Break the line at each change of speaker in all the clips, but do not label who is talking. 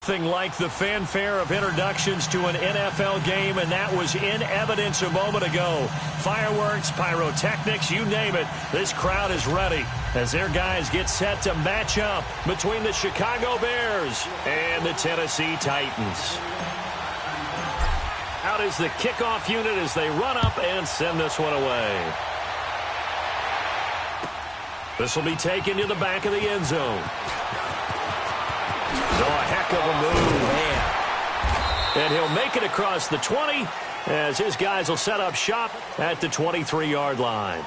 nothing like the fanfare of introductions to an NFL game, and that was in evidence a moment ago. Fireworks, pyrotechnics, you name it. This crowd is ready as their guys get set to match up between the Chicago Bears and the Tennessee Titans. Out is the kickoff unit as they run up and send this one away. This will be taken to the back of the end zone. Oh, a heck of a move, man. And he'll make it across the 20 as his guys will set up shop at the 23-yard line.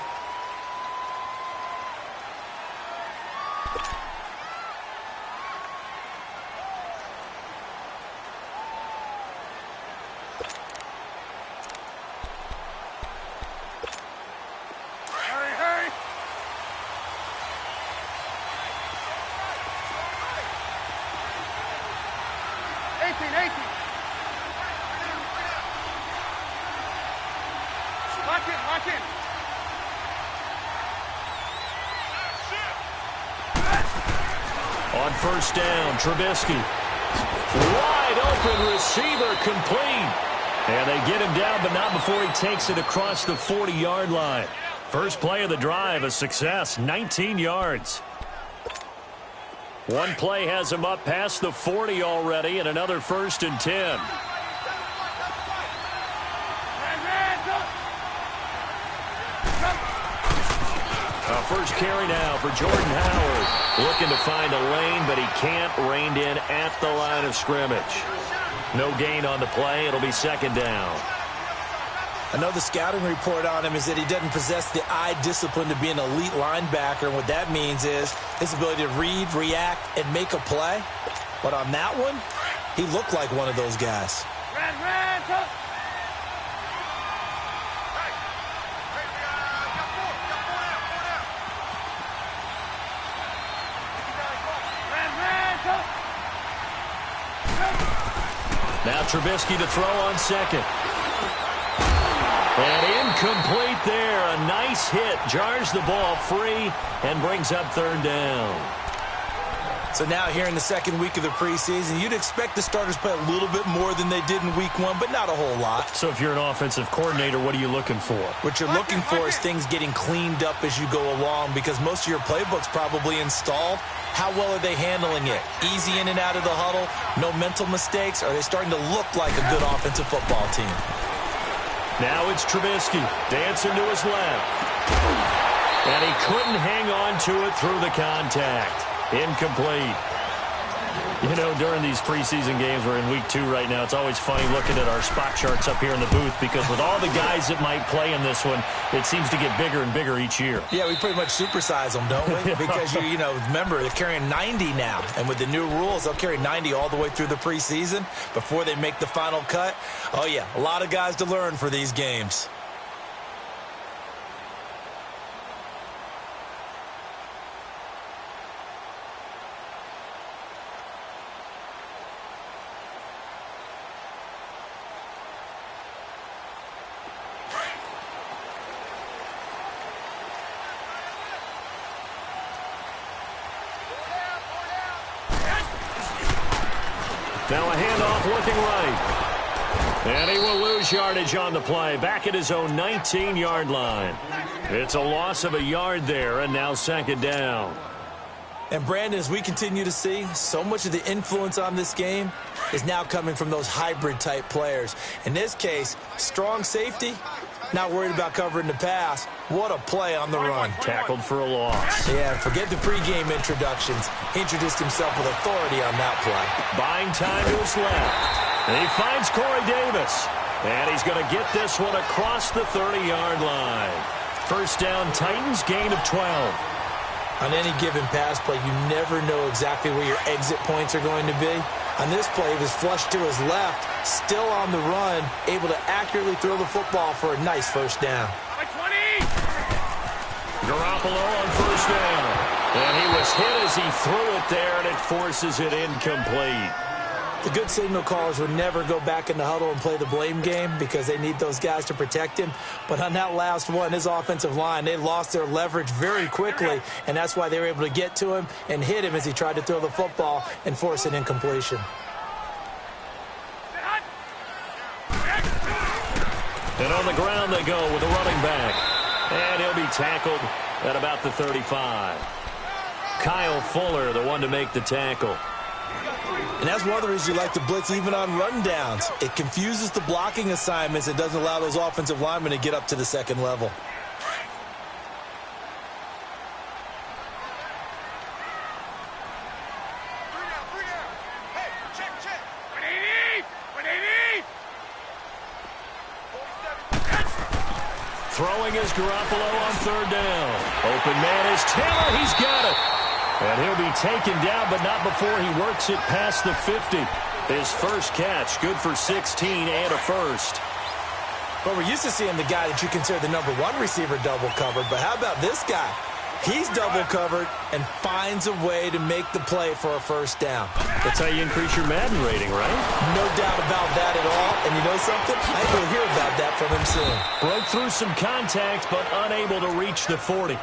On first down, Trubisky. Wide open receiver complete. And they get him down, but not before he takes it across the 40-yard line. First play of the drive, a success, 19 yards. One play has him up past the 40 already, and another 1st and 10. First carry now for Jordan Howard. Looking to find a lane, but he can't. Reined in at the line of scrimmage. No gain on the play. It'll be 2nd down.
I know the scouting report on him is that he doesn't possess the eye discipline to be an elite linebacker. And what that means is his ability to read, react, and make a play. But on that one, he looked like one of those guys.
Now Trubisky to throw on 2nd. And incomplete there. A nice hit. Jars the ball free and brings up 3rd down.
So now here in the 2nd week of the preseason, you'd expect the starters to play a little bit more than they did in week 1, but not a whole lot.
So if you're an offensive coordinator, what are you looking for?
What you're looking for is things getting cleaned up as you go along, because most of your playbook's probably installed. How well are they handling it? Easy in and out of the huddle? No mental mistakes? Are they starting to look like a good offensive football team?
Now it's Trubisky dancing to his left. And he couldn't hang on to it through the contact. Incomplete. You know, during these preseason games, we're in week 2 right now, it's always funny looking at our spot charts up here in the booth, because with all the guys that might play in this one, it seems to get bigger and bigger each year.
Yeah, we pretty much supersize them, don't we? Because, you know, remember, they're carrying 90 now. And with the new rules, they'll carry 90 all the way through the preseason before they make the final cut. Oh, yeah, a lot of guys to learn for these games.
Now a handoff looking right. And he will lose yardage on the play. Back at his own 19-yard line. It's a loss of a yard there, and now 2nd down.
And Brandon, as we continue to see, so much of the influence on this game is now coming from those hybrid-type players. In this case, strong safety, not worried about covering the pass. What a play on the run.
Tackled for a loss.
Yeah, forget the pregame introductions. He introduced himself with authority on that play.
Buying time to his left. And he finds Corey Davis. And he's going to get this one across the 30-yard line. First down, Titans, gain of 12.
On any given pass play, you never know exactly where your exit points are going to be. On this play, he was flushed to his left, still on the run, able to accurately throw the football for a nice first down.
Garoppolo on first down. And he was hit as he threw it there, and it forces it incomplete.
The good signal callers would never go back in the huddle and play the blame game because they need those guys to protect him. But on that last one, his offensive line, they lost their leverage very quickly, and that's why they were able to get to him and hit him as he tried to throw the football and force an incompletion.
And on the ground they go with a running back. And he'll be tackled at about the 35. Kyle Fuller, the one to make the tackle.
And that's one of the reasons you like to blitz even on rundowns. It confuses the blocking assignments and doesn't allow those offensive linemen to get up to the second level.
Throwing is Garoppolo on third down. Open man is Taylor. He's got it. And he'll be taken down, but not before he works it past the 50. His first catch, good for 16 and a first.
Well, we're used to seeing the guy that you consider the number one receiver double covered, but how about this guy? He's double covered and finds a way to make the play for a first down.
That's how you increase your Madden rating, right?
No doubt about that at all. And you know something? I think we'll hear about that from him soon.
Broke through some contact, but unable to reach the 40.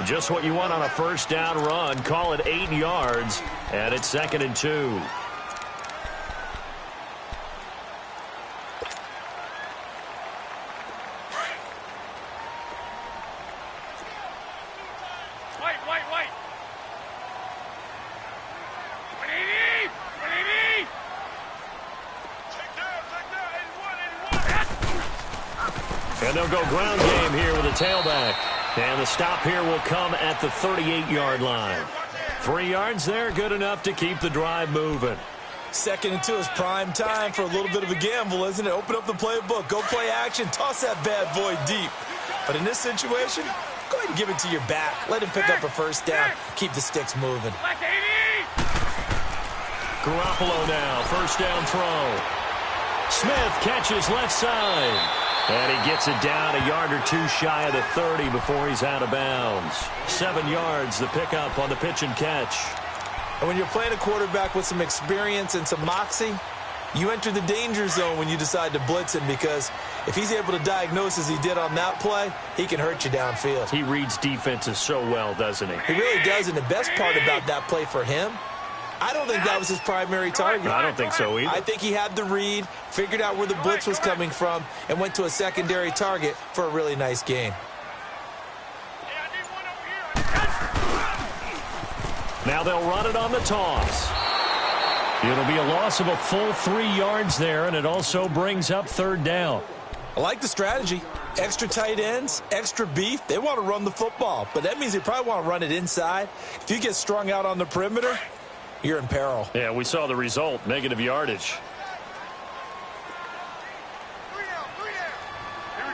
Just what you want on a first down run. Call it 8 yards, and it's 2nd and 2. And they'll go ground game here with a tailback. And the stop here will come at the 38-yard line. 3 yards there, good enough to keep the drive moving.
2nd and 2 is prime time for a little bit of a gamble, isn't it? Open up the playbook, go play action, toss that bad boy deep. But in this situation, go ahead and give it to your back. Let him pick up a first down. Keep the sticks moving.
Garoppolo now, first down throw. Smith catches left side. And he gets it down a yard or two shy of the 30 before he's out of bounds. 7 yards, the pickup on the pitch and catch.
And when you're playing a quarterback with some experience and some moxie, you enter the danger zone when you decide to blitz him, because if he's able to diagnose as he did on that play, he can hurt you downfield.
He reads defenses so well, doesn't he?
He really does, and the best part about that play for him, I don't think that was his primary target.
I don't think so either.
I think he had the read, figured out where the blitz was coming from, and went to a secondary target for a really nice gain.
Now they'll run it on the toss. It'll be a loss of a full 3 yards there, and it also brings up third down.
I like the strategy. Extra tight ends, extra beef. They want to run the football, but that means they probably want to run it inside. If you get strung out on the perimeter, you're in peril.
Yeah, we saw the result, negative yardage.
Here we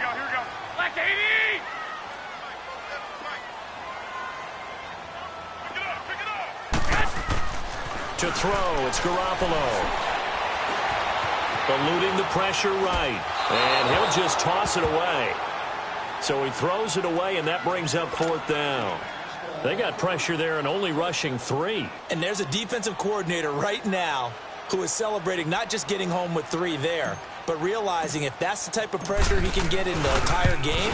go. Black 80! Pick it up!
To throw, it's Garoppolo. Eluding the pressure right. And he'll just toss it away. So he throws it away, and that brings up fourth down. They got pressure there and only rushing 3.
And there's a defensive coordinator right now who is celebrating not just getting home with 3 there, but realizing if that's the type of pressure he can get in the entire game,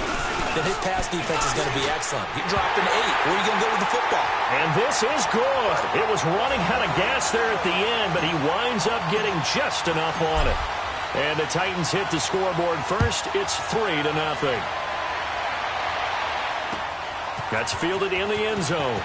then his pass defense is going to be excellent. You drop an 8. Where are you going to go with the football?
And this is good. It was running out of gas there at the end, but he winds up getting just enough on it. And the Titans hit the scoreboard first. It's 3-0. That's fielded in the end zone.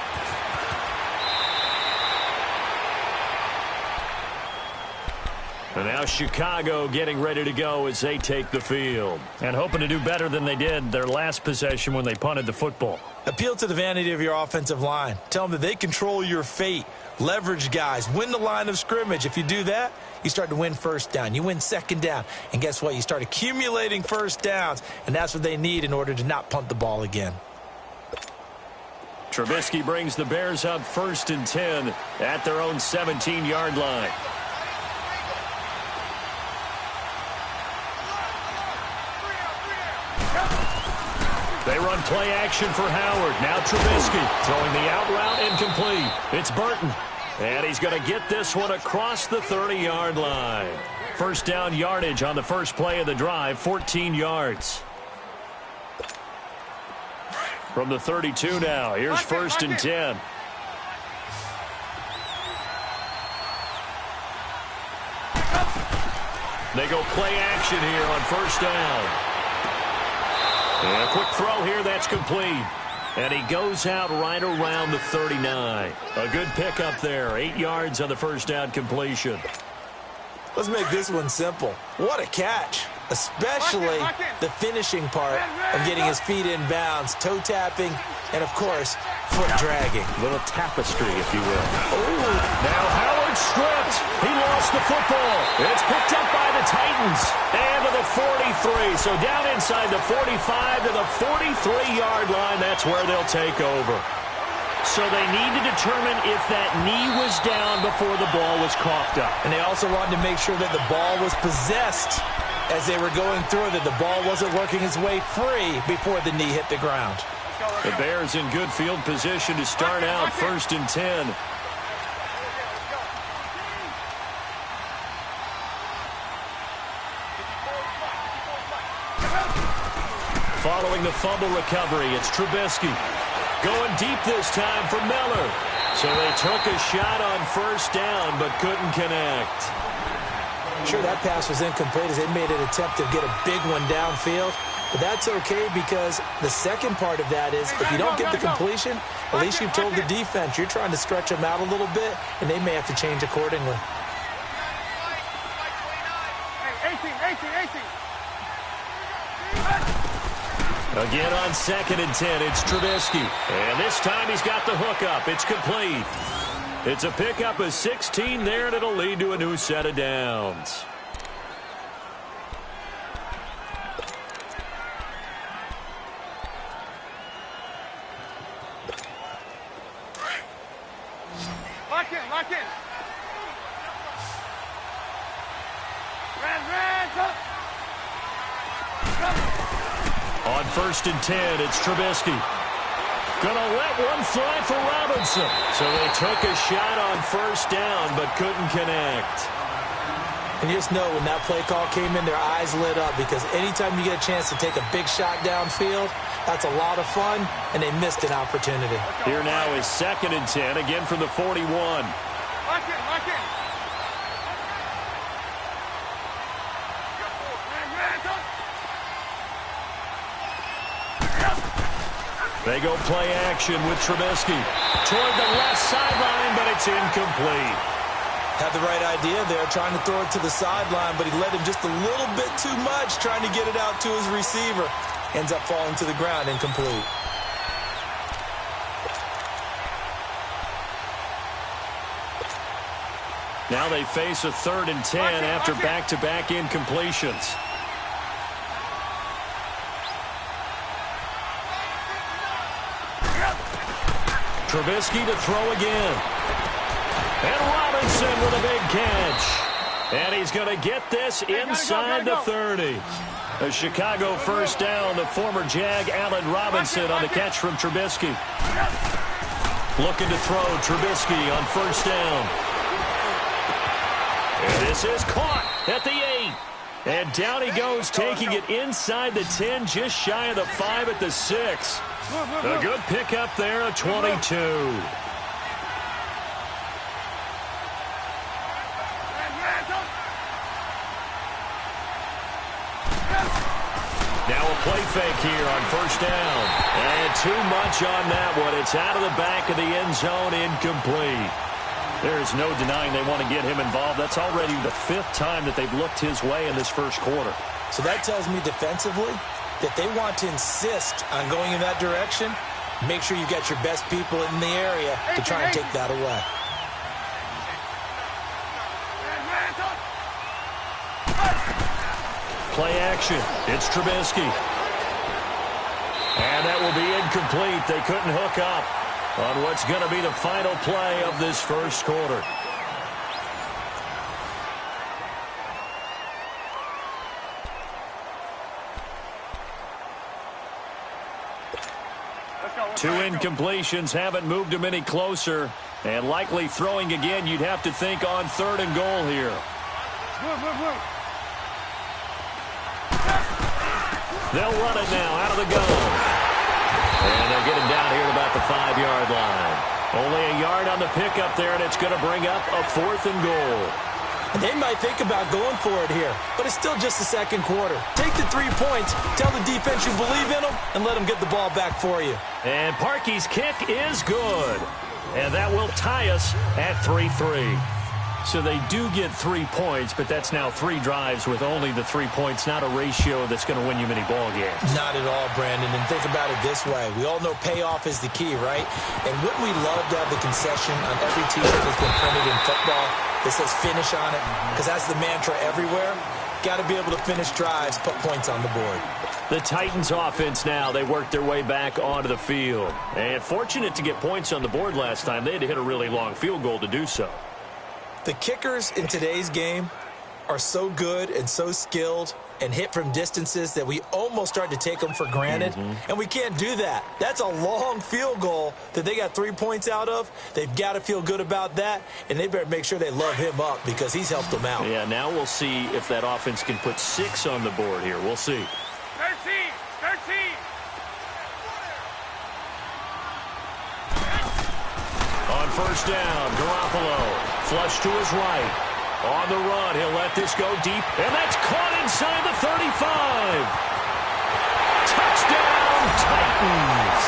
And now Chicago getting ready to go as they take the field. And hoping to do better than they did their last possession when they punted the football.
Appeal to the vanity of your offensive line. Tell them that they control your fate. Leverage guys. Win the line of scrimmage. If you do that, you start to win first down. You win second down. And guess what? You start accumulating first downs. And that's what they need in order to not punt the ball again.
Trubisky brings the Bears up 1st and 10 at their own 17-yard line. They run play action for Howard. Now Trubisky throwing the out route incomplete. It's Burton. And he's going to get this one across the 30-yard line. First down yardage on the first play of the drive, 14 yards. From the 32 now, here's 1st and 10. They go play action here on first down. And a quick throw here, that's complete. And he goes out right around the 39. A good pickup there. 8 yards on the first down completion.
Let's make this one simple. What a catch, especially the finishing part of getting his feet in bounds, toe tapping, and, of course, foot dragging.
A little tapestry, if you will. Ooh. Now Howard stripped. He lost the football. It's picked up by the Titans. And to the 43. So down inside the 45 to the 43-yard line. That's where they'll take over. So they need to determine if that knee was down before the ball was coughed up.
And they also wanted to make sure that the ball was possessed as they were going through, that the ball wasn't working its way free before the knee hit the ground.
The Bears in good field position to start out 1st and 10. Following the fumble recovery, it's Trubisky. Going deep this time for Miller. So they took a shot on 1st down, but couldn't connect.
Sure, that pass was incomplete as they made an attempt to get a big one downfield. But that's okay because the second part of that is if you don't get the completion, at least you've told the defense you're trying to stretch them out a little bit, and they may have to change accordingly.
Again on 2nd and 10, it's Trubisky. And this time he's got the hook up. It's complete. It's a pickup of 16 there, and it'll lead to a new set of downs.
Lock in.
On 1st and 10, it's Trubisky. Gonna let one fly for Robinson. So they took a shot on 1st down, but couldn't connect.
And you just know when that play call came in, their eyes lit up because anytime you get a chance to take a big shot downfield, that's a lot of fun, and they missed an opportunity.
Here now is 2nd and 10, again from the 41.
Lock in.
They go play action with Trubisky. Toward the left sideline, but it's incomplete.
Had the right idea there, trying to throw it to the sideline, but he led him just a little bit too much, trying to get it out to his receiver. Ends up falling to the ground, incomplete.
Now they face a 3rd and 10 after back-to-back incompletions. Trubisky to throw again. And Robinson with a big catch. And he's going to get this inside the 30. A Chicago 1st down. The former Jag, Allen Robinson, on the catch from Trubisky. Looking to throw Trubisky on 1st down. And this is caught at the 8. And down he goes, taking it inside the 10, just shy of the 5 at the 6. A good pickup there, a 22. Now a play fake here on 1st down. And too much on that one. It's out of the back of the end zone, incomplete. There is no denying they want to get him involved. That's already the 5th time that they've looked his way in this 1st quarter.
So that tells me defensively that they want to insist on going in that direction. Make sure you got your best people in the area to try and take that away.
Play action. It's Trubisky. And that will be incomplete. They couldn't hook up on what's going to be the final play of this 1st quarter. Two incompletions haven't moved him any closer. And likely throwing again, you'd have to think on 3rd and goal here. They'll run it now out of the gun. And they'll get him down here at about the 5-yard line. Only a yard on the pickup there, and it's going to bring up a 4th and goal.
And they might think about going for it here, but it's still just the second quarter. Take the 3 points, tell the defense you believe in them, and let them get the ball back for you.
And Parkey's kick is good. And that will tie us at 3-3. So they do get 3 points, but that's now 3 drives with only the 3 points, not a ratio that's going to win you many ball games.
Not at all, Brandon. And think about it this way. We all know payoff is the key, right? And wouldn't we love to have the concession on every T-shirt that's been printed in football that says finish on it? Because that's the mantra everywhere. Got to be able to finish drives, put points on the board.
The Titans offense now, they worked their way back onto the field. And fortunate to get points on the board last time. They had to hit a really long field goal to do so.
The kickers in today's game are so good and so skilled and hit from distances that we almost start to take them for granted. And we can't do that. That's a long field goal that they got 3 points out of. They've got to feel good about that, and they better make sure they love him up because he's helped them out.
Yeah, now we'll see if that offense can put 6 on the board here. We'll see.
13.
On first down, Garoppolo, flush to his right. On the run, he'll let this go deep, and that's caught inside the 35. Touchdown, Titans.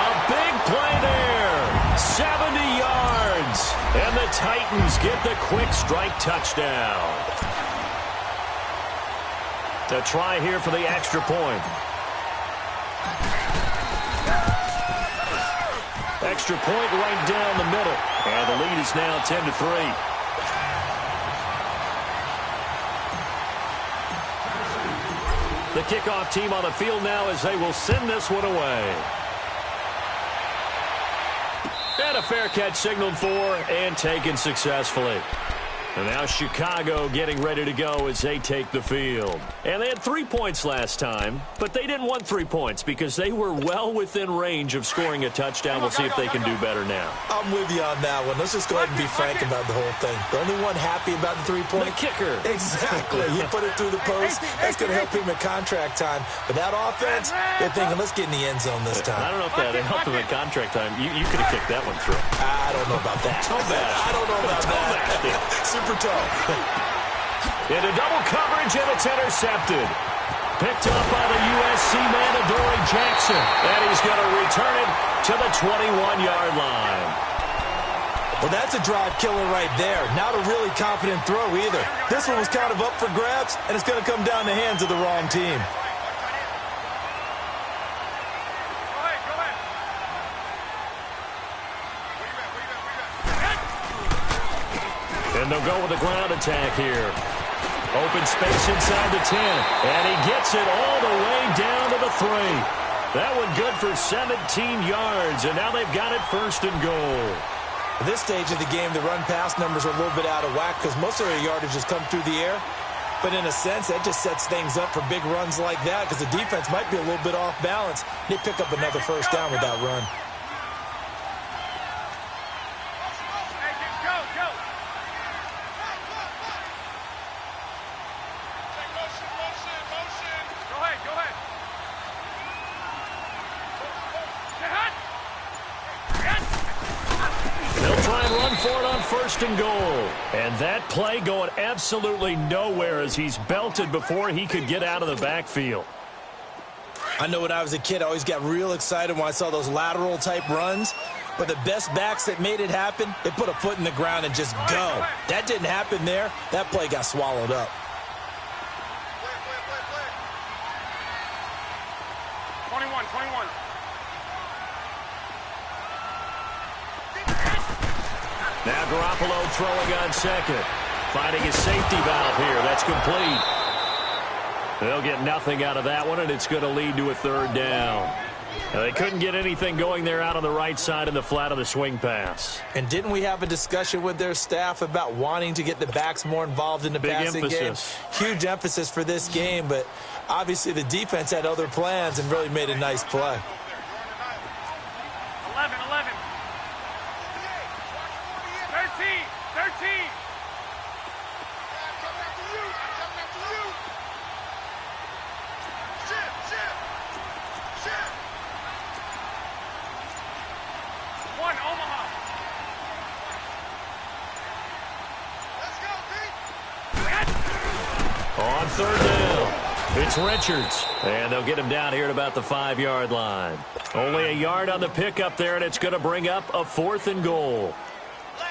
A big play there, 70 yards, and the Titans get the quick strike touchdown. A try here for the extra point. Extra point right down the middle. And the lead is now 10-3. The kickoff team on the field now as they will send this one away. And a fair catch signaled for and taken successfully. And now Chicago getting ready to go as they take the field. And they had 3 points last time, but they didn't want 3 points because they were well within range of scoring a touchdown. We'll see if they can do better now.
I'm with you on that one. Let's just go ahead and be frank about the whole thing. The only one happy about the 3 point?
The kicker.
Exactly. You put it through the post. That's going to help him at contract time. But that offense, they're thinking, let's get in the end zone this time.
I don't know if that helped him at contract time. You could have kicked that one through.
I don't know about that.
Toe bash.
I don't know about that. Super toe.
Into double coverage, and it's intercepted. Picked up by the USC man, Adoree Jackson. And he's going to return it to the 21-yard line.
Well, that's a drive killer right there. Not a really confident throw either. This one was kind of up for grabs, and it's going to come down the hands of the wrong team.
And they'll go with a ground attack here. Open space inside the 10. And he gets it all the way down to the 3. That one good for 17 yards. And now they've got it first and goal.
At this stage of the game, the run-pass numbers are a little bit out of whack because most of their yardage has come through the air. But in a sense, that just sets things up for big runs like that because the defense might be a little bit off balance. They pick up another first down with that run.
First and goal. And that play going absolutely nowhere as he's belted before he could get out of the backfield.
I know when I was a kid, I always got real excited when I saw those lateral type runs. But the best backs that made it happen, they put a foot in the ground and just go. That didn't happen there. That play got swallowed up.
21.
Now Garoppolo throwing on second. Finding his safety valve here. That's complete. They'll get nothing out of that one, and it's going to lead to a third down. Now, they couldn't get anything going there out on the right side in the flat of the swing pass.
And didn't we have a discussion with their staff about wanting to get the backs more involved in the passing game? Huge emphasis for this game, but obviously the defense had other plans and really made a nice play.
11. 13. One, Omaha. Let's go, Pete.
On third down, it's Richards. And they'll get him down here at about the 5-yard line. Only a yard on the pickup there, and it's going to bring up a 4th and goal.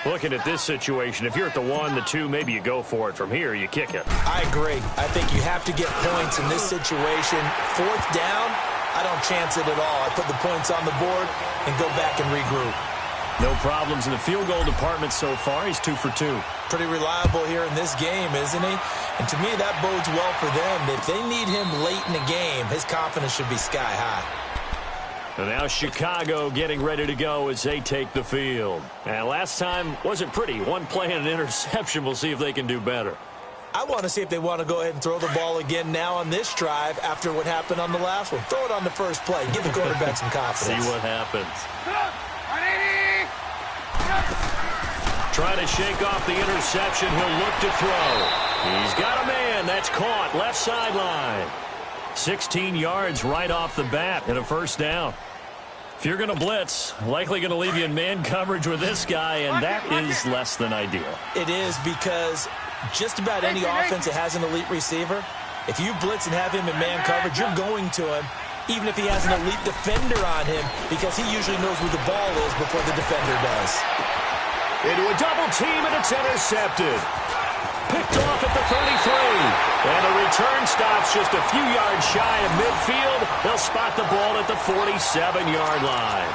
Looking at this situation, if you're at the 1, the 2, maybe you go for it. From here, you kick it.
I agree. I think you have to get points in this situation. 4th down, I don't chance it at all. I put the points on the board and go back and regroup.
No problems in the field goal department so far. He's 2 for 2.
Pretty reliable here in this game, isn't he? And to me, that bodes well for them. If they need him late in the game, his confidence should be sky high.
And now Chicago getting ready to go as they take the field. And last time wasn't pretty. One play and an interception. We'll see if they can do better.
I want to see if they want to go ahead and throw the ball again now on this drive after what happened on the last one. Throw it on the first play. Give the quarterback some confidence.
See what happens. Trying to shake off the interception. He'll look to throw. He's got a man. That's caught. Left sideline. 16 yards right off the bat and a 1st down. If you're going to blitz, likely going to leave you in man coverage with this guy, and that is less than ideal.
It is because just about any offense that has an elite receiver, if you blitz and have him in man coverage, you're going to him, even if he has an elite defender on him, because he usually knows where the ball is before the defender does.
Into a double team, and it's intercepted. Picked off at the 33. And the return stops just a few yards shy of midfield. They'll spot the ball at the 47-yard line.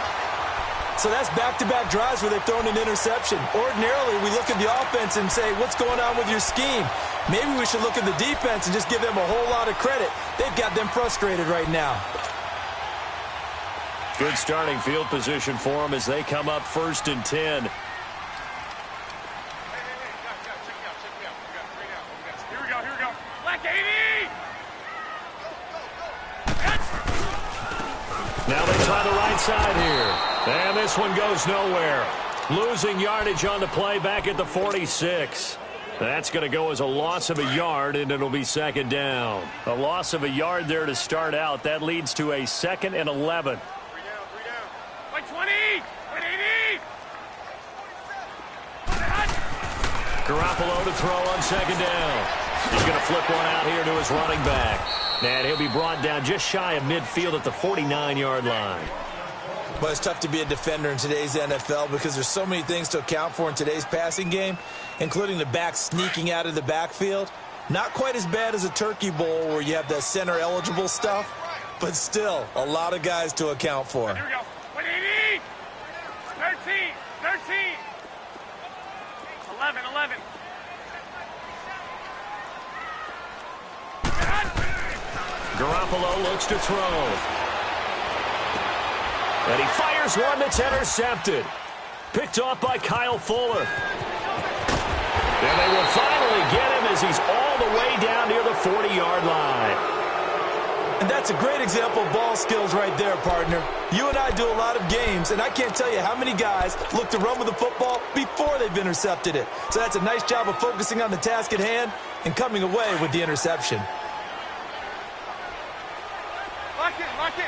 So that's back-to-back drives where they've thrown an interception. Ordinarily, we look at the offense and say, what's going on with your scheme? Maybe we should look at the defense and just give them a whole lot of credit. They've got them frustrated right now.
Good starting field position for them as they come up 1st and 10. Now they try the right side here. And this one goes nowhere. Losing yardage on the play back at the 46. That's going to go as a loss of a yard, and it'll be 2nd down. A loss of a yard there to start out. That leads to a 2nd and 11.
3 down. Like 20. 180.
Garoppolo to throw on 2nd down. He's going to flip one out here to his running back. And he'll be brought down just shy of midfield at the 49-yard line.
Well, it's tough to be a defender in today's NFL because there's so many things to account for in today's passing game, including the back sneaking out of the backfield. Not quite as bad as a turkey bowl where you have the center-eligible stuff, but still a lot of guys to account for.
Here we go. 180. 13. 11.
Garoppolo looks to throw. And he fires one that's intercepted. Picked off by Kyle Fuller. And they will finally get him as he's all the way down near the 40-yard line.
And that's a great example of ball skills right there, partner. You and I do a lot of games, and I can't tell you how many guys look to run with the football before they've intercepted it. So that's a nice job of focusing on the task at hand and coming away with the interception.
Lock in.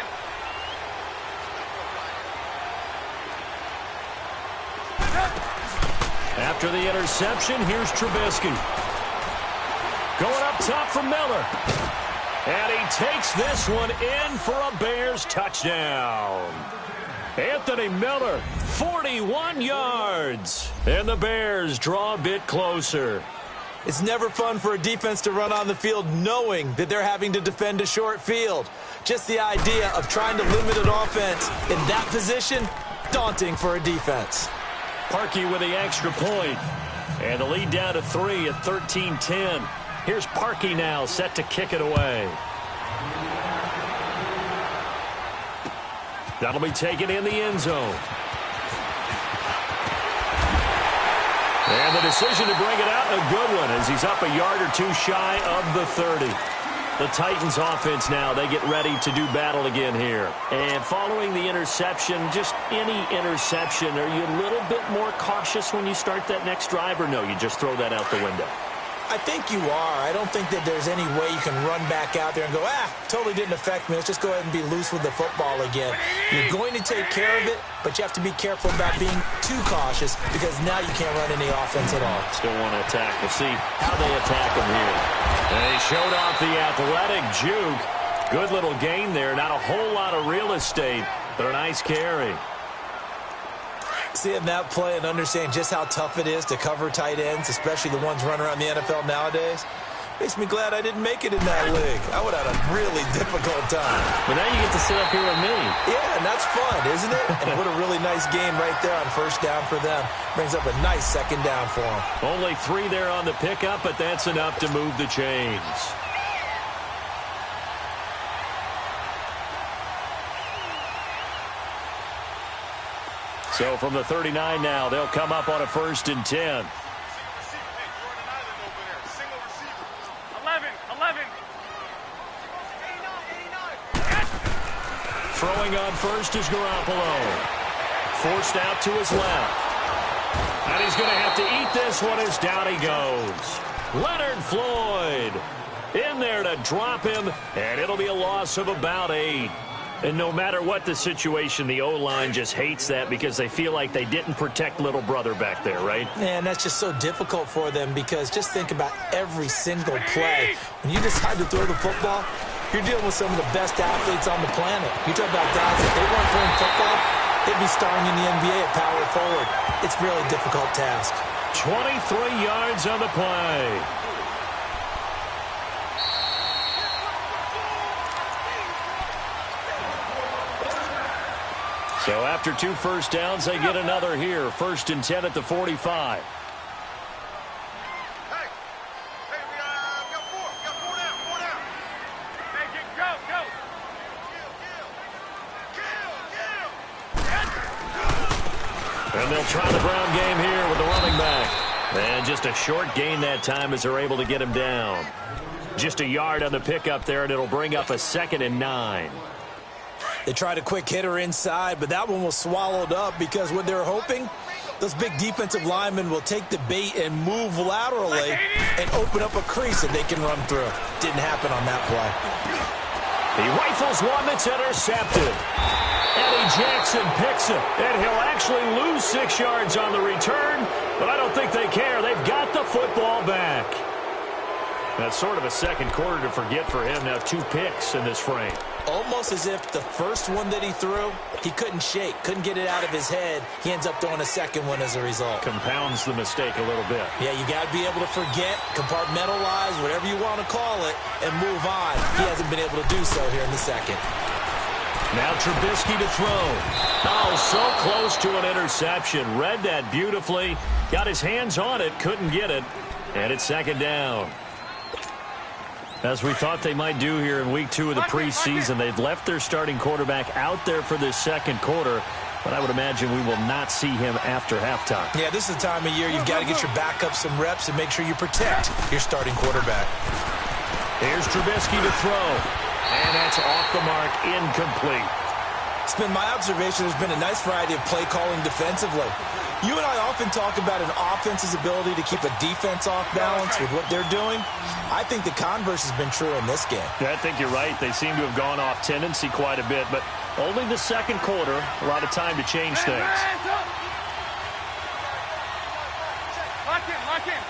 After the interception, here's Trubisky. Going up top for Miller. And he takes this one in for a Bears touchdown. Anthony Miller, 41 yards. And the Bears draw a bit closer.
It's never fun for a defense to run on the field knowing that they're having to defend a short field. Just the idea of trying to limit an offense in that position, daunting for a defense.
Parkey with the extra point. And the lead down to 3 at 13-10. Here's Parkey now set to kick it away. That'll be taken in the end zone. And the decision to bring it out, a good one, as he's up a yard or two shy of the 30. The Titans offense now, they get ready to do battle again here. And following the interception, just any interception, are you a little bit more cautious when you start that next drive, or no, you just throw that out the window?
I think you are. I don't think that there's any way you can run back out there and go, totally didn't affect me. Let's just go ahead and be loose with the football again. You're going to take care of it, but you have to be careful about being too cautious because now you can't run any offense at all.
Still want to attack. We'll see how they attack them here. They showed off the athletic juke. Good little gain there. Not a whole lot of real estate, but a nice carry.
Seeing that play and understanding just how tough it is to cover tight ends, especially the ones running around the NFL nowadays, makes me glad I didn't make it in that league. I would have had a really difficult time.
But now you get to sit up here with me.
Yeah, and that's fun, isn't it? And what a really nice game right there on first down for them. Brings up a nice second down for them.
Only 3 there on the pickup, but that's enough to move the chains. So from the 39 now, they'll come up on a 1st and 10.
11.
Throwing on first is Garoppolo. Forced out to his left. And he's going to have to eat this one as down he goes. Leonard Floyd in there to drop him, and it'll be a loss of about 8. And no matter what the situation, the O-line just hates that because they feel like they didn't protect little brother back there, right?
And that's just so difficult for them because just think about every single play. When you decide to throw the football, you're dealing with some of the best athletes on the planet. You talk about guys, if they weren't playing football, they'd be starring in the NBA at power forward. It's a really difficult task.
23 yards on the play. So after 2 first downs, they get another here. 1st and 10 at the 45.
Hey, we got 4 down. Make it go.
And they'll try the ground game here with the running back. And just a short gain that time as they're able to get him down. Just a yard on the pickup there, and it'll bring up a 2nd and 9.
They tried a quick hitter inside, but that one was swallowed up because what they're hoping, those big defensive linemen will take the bait and move laterally and open up a crease that they can run through. Didn't happen on that play.
He rifles one that's intercepted. Eddie Jackson picks it, and he'll actually lose 6 yards on the return, but I don't think they care. They've got the football back. That's sort of a second quarter to forget for him. Now 2 picks in this frame.
Almost as if the first one that he threw, he couldn't shake, couldn't get it out of his head. He ends up throwing a second one as a result.
Compounds the mistake a little bit.
Yeah, you got to be able to forget, compartmentalize, whatever you want to call it, and move on. He hasn't been able to do so here in the second.
Now Trubisky to throw. Oh, so close to an interception. Read that beautifully. Got his hands on it, couldn't get it. And it's 2nd down. As we thought they might do here in week 2 of the preseason, they've left their starting quarterback out there for this second quarter, but I would imagine we will not see him after halftime.
Yeah, this is the time of year you've got to get your backup some reps and make sure you protect your starting quarterback.
Here's Trubisky to throw, and that's off the mark, incomplete.
It's been my observation there's been a nice variety of play calling defensively. You and I often talk about an offense's ability to keep a defense off balance with what they're doing. I think the converse has been true in this game.
Yeah, I think you're right. They seem to have gone off tendency quite a bit, but only the second quarter, a lot of time to change things.
Lock in.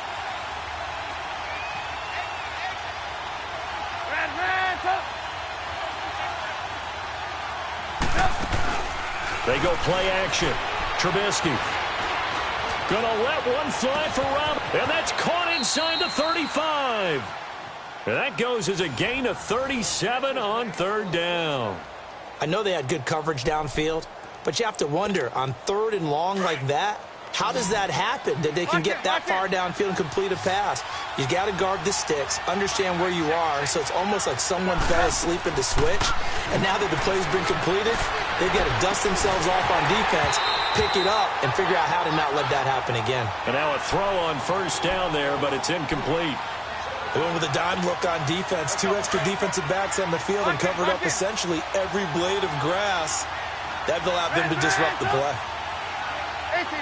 They go play action. Trubisky gonna let one fly for Rob, and that's caught inside the 35. And that goes as a gain of 37 on 3rd down.
I know they had good coverage downfield, but you have to wonder, on 3rd and long like that, how does that happen, that they can get that far downfield and complete a pass? You got to guard the sticks, understand where you are, so it's almost like someone fell asleep at the switch, and now that the play's been completed, they've got to dust themselves off on defense, pick it up, and figure out how to not let that happen again.
And now a throw on 1st down there, but it's incomplete.
They went with a dime look on defense, 2 extra defensive backs on the field and covered up essentially every blade of grass. That allowed them to disrupt the play.
18.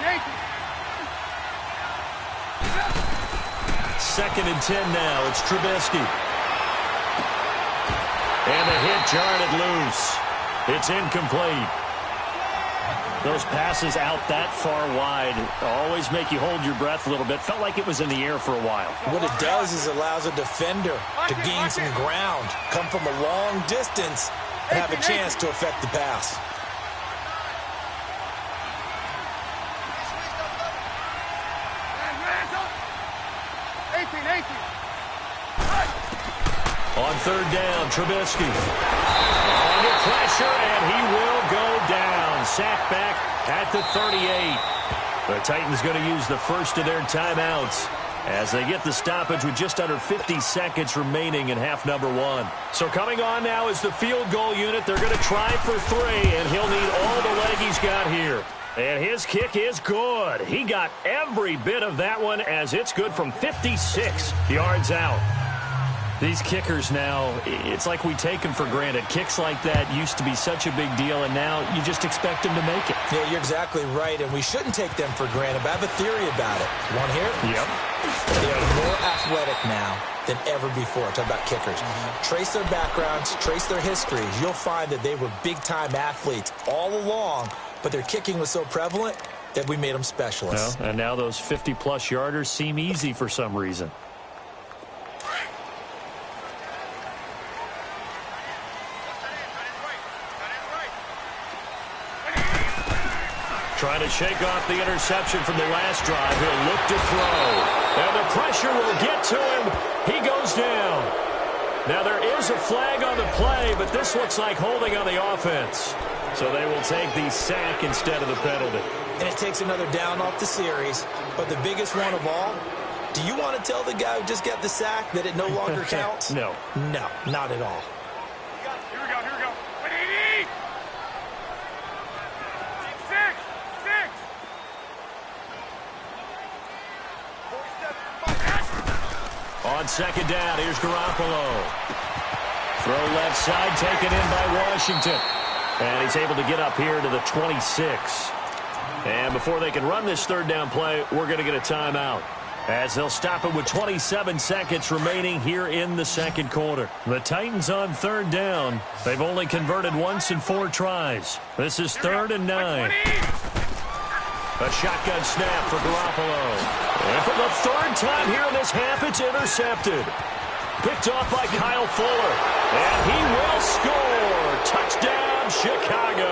2nd and 10 now. It's Trubisky. And the hit jarred it loose. It's incomplete. Those passes out that far wide always make you hold your breath a little bit. Felt like it was in the air for a while.
What it does is allows a defender to gain some ground, come from a long distance, and have a chance to affect the pass.
On third down, Trubisky. Under pressure, and he will go down. Sacked back at the 38. The Titans going to use the first of their timeouts as they get the stoppage with just under 50 seconds remaining in half number one. So coming on now is the field goal unit. They're going to try for three, and he'll need all the leg he's got here. And his kick is good. He got every bit of that one as it's good from 56 yards out. These kickers now, it's like we take them for granted. Kicks like that used to be such a big deal, and now you just expect them to make it.
Yeah, you're exactly right, and we shouldn't take them for granted, but I have a theory about it. You want to hear it?
Yep.
They are more athletic now than ever before. Talk about kickers. Trace their backgrounds, trace their histories. You'll find that they were big-time athletes all along, but their kicking was so prevalent that we made them specialists.
Well, and now those 50-plus yarders seem easy for some reason. Trying to shake off the interception from the last drive. He'll look to throw. And the pressure will get to him. He goes down. Now there is a flag on the play, but this looks like holding on the offense. So they will take the sack instead of the penalty.
And it takes another down off the series. But the biggest one of all, do you want to tell the guy who just got the sack that it no longer counts?
No.
No, not at all.
Here we go. 180. 6. 47.
On second down, here's Garoppolo. Throw left side, taken in by Washington. And he's able to get up here to the 26. And before they can run this third down play, we're going to get a timeout, as they'll stop it with 27 seconds remaining here in the second quarter. The Titans on third down. They've only converted once in 4 tries. This is 3rd and 9. A shotgun snap for Garoppolo. And for the third time here in this half, it's intercepted. Picked off by Kyle Fuller. And he will score. Touchdown, Chicago.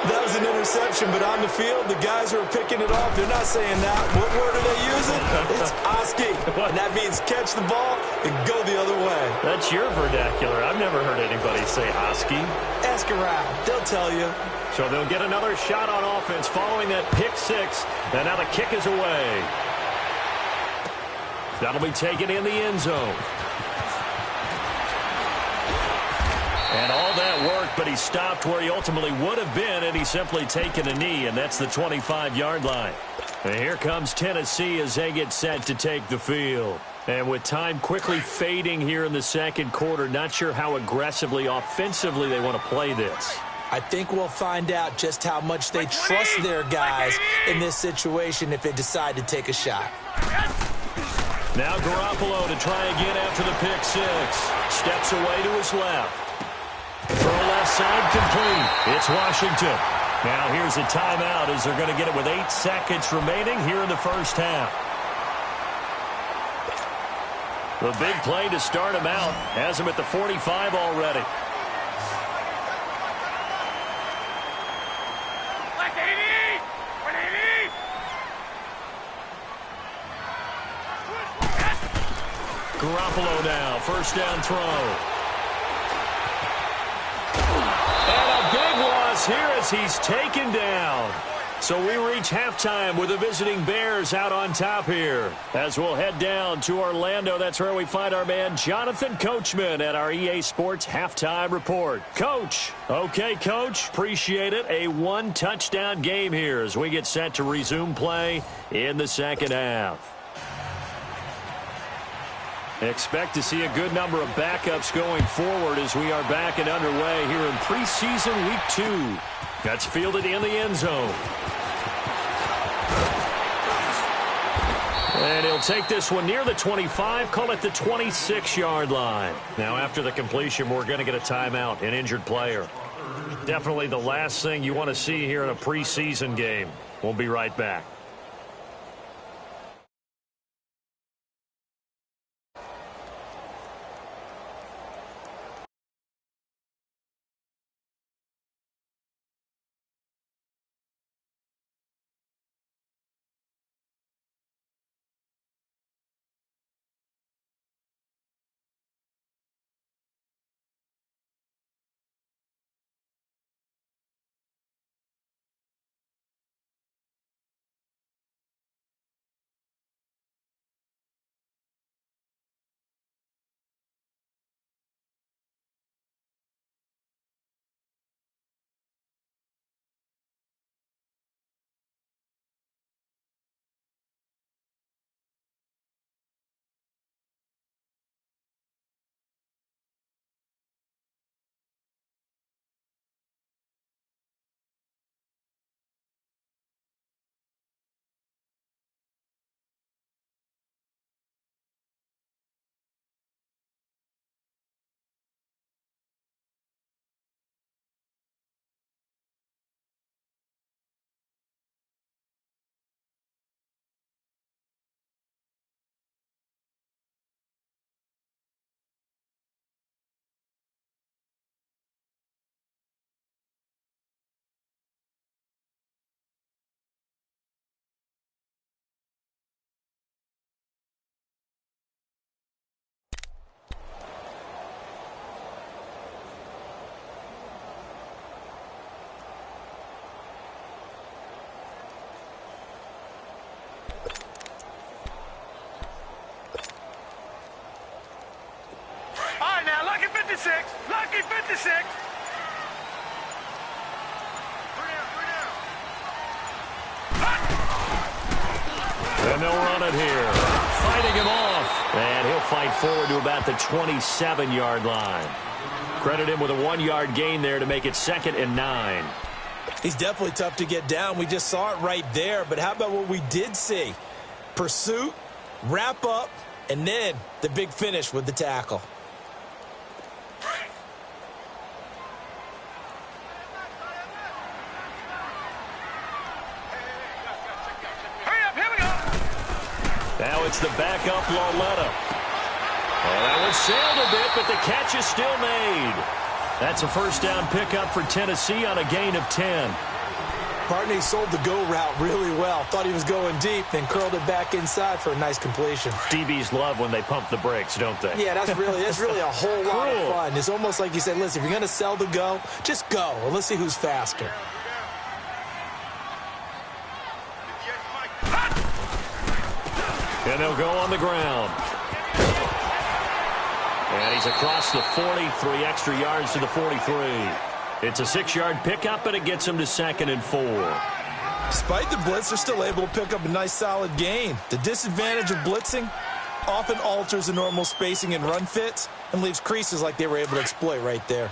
That was an interception, but on the field, the guys who are picking it off, they're not saying that. What word are they using? It's Oski. And that means catch the ball and go the other way.
That's your vernacular. I've never heard anybody say Oski.
Ask around. They'll tell you.
So they'll get another shot on offense following that pick six. And now the kick is away. That'll be taken in the end zone. And all that worked, but he stopped where he ultimately would have been, and he's simply taken a knee, and that's the 25-yard line. And here comes Tennessee as they get set to take the field. And with time quickly fading here in the second quarter, not sure how aggressively, offensively they want to play this.
I think we'll find out just how much they trust their guys in this situation if they decide to take a shot.
Now Garoppolo to try again after the pick six. Steps away to his left. Throw left side complete. It's Washington. Now here's a timeout as they're going to get it with 8 seconds remaining here in the first half. The big play to start him out has him at the 45 already. Garoppolo now, first down throw. And a big loss here as he's taken down. So we reach halftime with the visiting Bears out on top here. As we'll head down to Orlando, that's where we find our man Jonathan Coachman at our EA Sports Halftime Report. Coach. Okay, Coach. Appreciate it. A 1-touchdown game here as we get set to resume play in the second half. Expect to see a good number of backups going forward as we are back and underway here in preseason week 2. That's fielded in the end zone. And he'll take this one near the 25, call it the 26-yard line. Now after the completion, we're going to get a timeout, an injured player. Definitely the last thing you want to see here in a preseason game. We'll be right back.
Lucky 56.
And they'll run it here. Fighting him off. And he'll fight forward to about the 27-yard line. Credit him with a 1-yard gain there to make it 2nd and 9.
He's definitely tough to get down. We just saw it right there. But how about what we did see? Pursuit, wrap up, and then the big finish with the tackle.
Now it's the backup Lauletta. Oh, that one sailed a bit, but the catch is still made. That's a first down pickup for Tennessee on a gain of 10.
Partney sold the go route really well. Thought he was going deep, then curled it back inside for a nice completion.
DBs love when they pump the brakes, don't they?
Yeah, that's really a whole lot of fun. It's almost like you said, listen, if you're going to sell the go, just go, and let's see who's faster.
And they'll go on the ground. And he's across the 40, 3 extra yards to the 43. It's a 6-yard pickup, and it gets him to 2nd and 4.
Despite the blitz, they're still able to pick up a nice solid gain. The disadvantage of blitzing often alters the normal spacing and run fits and leaves creases like they were able to exploit right there.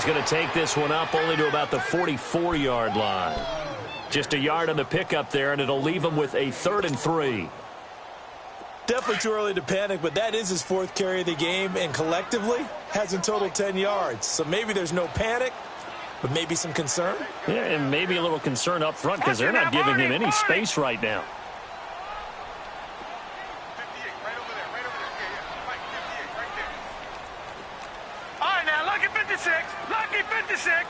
Going to take this one up only to about the 44-yard line. Just a yard on the pickup there, and it'll leave him with a 3rd and 3.
Definitely too early to panic, but that is his 4th carry of the game, and collectively has in total 10 yards. So maybe there's no panic, but maybe some concern.
Yeah, and maybe a little concern up front because they're not giving him any space right now.
Lucky 56.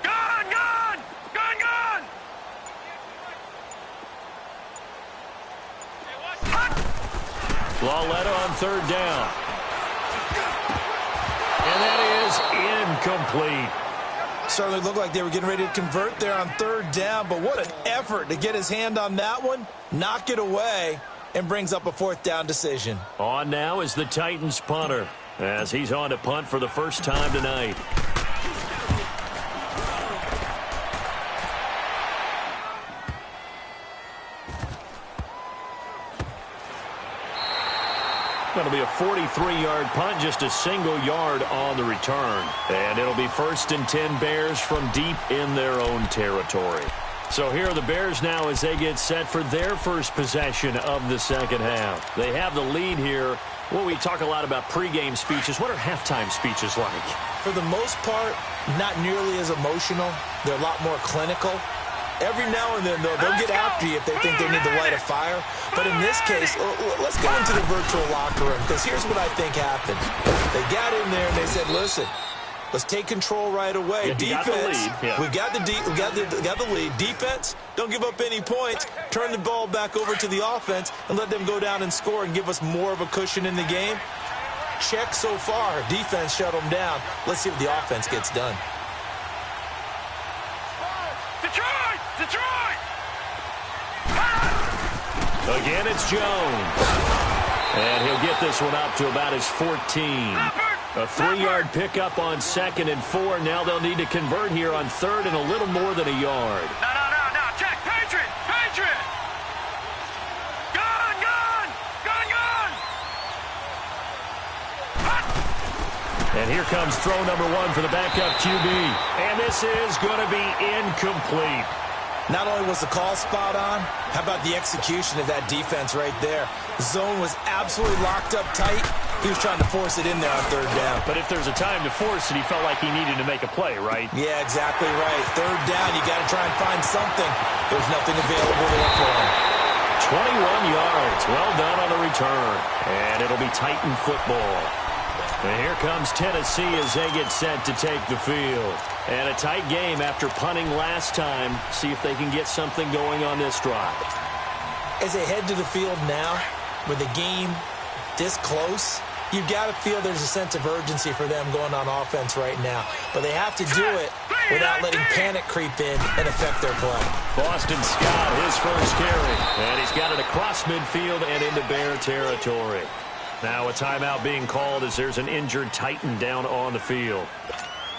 Gone.
Lauletta on 3rd down. And that is incomplete.
Certainly looked like they were getting ready to convert there on 3rd down, but what an effort to get his hand on that one, knock it away, and brings up a 4th down decision.
On now is the Titans punter, as he's on to punt for the first time tonight. It'll be a 43-yard punt, just a single yard on the return. And it'll be 1st and 10 Bears from deep in their own territory. So here are the Bears now as they get set for their first possession of the second half. They have the lead here. Well, we talk a lot about pregame speeches. What are halftime speeches like?
For the most part, not nearly as emotional. They're a lot more clinical. Every now and then, they'll get after you if they think they need to light a fire. But in this case, let's go into the virtual locker room, because here's what I think happened. They got in there and they said, listen, let's take control right away.
Yeah,
defense,
we
got the lead. Defense, don't give up any points. Turn the ball back over to the offense and let them go down and score and give us more of a cushion in the game. Check so far. Defense shut them down. Let's see what the offense gets done.
Detroit!
Again, it's Jones. And he'll get this one up to about his 14. A 3-yard pickup on 2nd and 4. Now they'll need to convert here on 3rd and a little more than a yard.
No. Check. Patriot! Gun!
And here comes throw number 1 for the backup QB. And this is going to be incomplete.
Not only was the call spot on, how about the execution of that defense right there? The zone was absolutely locked up tight. He was trying to force it in there on 3rd down.
But if there's a time to force it, he felt like he needed to make a play, right?
Yeah, exactly right. 3rd down, you got to try and find something. There's nothing available to look for him.
21 yards. Well done on the return. And it'll be Titan football. And here comes Tennessee as they get set to take the field. And a tight game after punting last time. See if they can get something going on this drive.
As they head to the field now, with the game this close, you've got to feel there's a sense of urgency for them going on offense right now. But they have to do it without letting panic creep in and affect their play.
Boston Scott, his first carry. And he's got it across midfield and into Bear territory. Now a timeout being called as there's an injured Titan down on the field.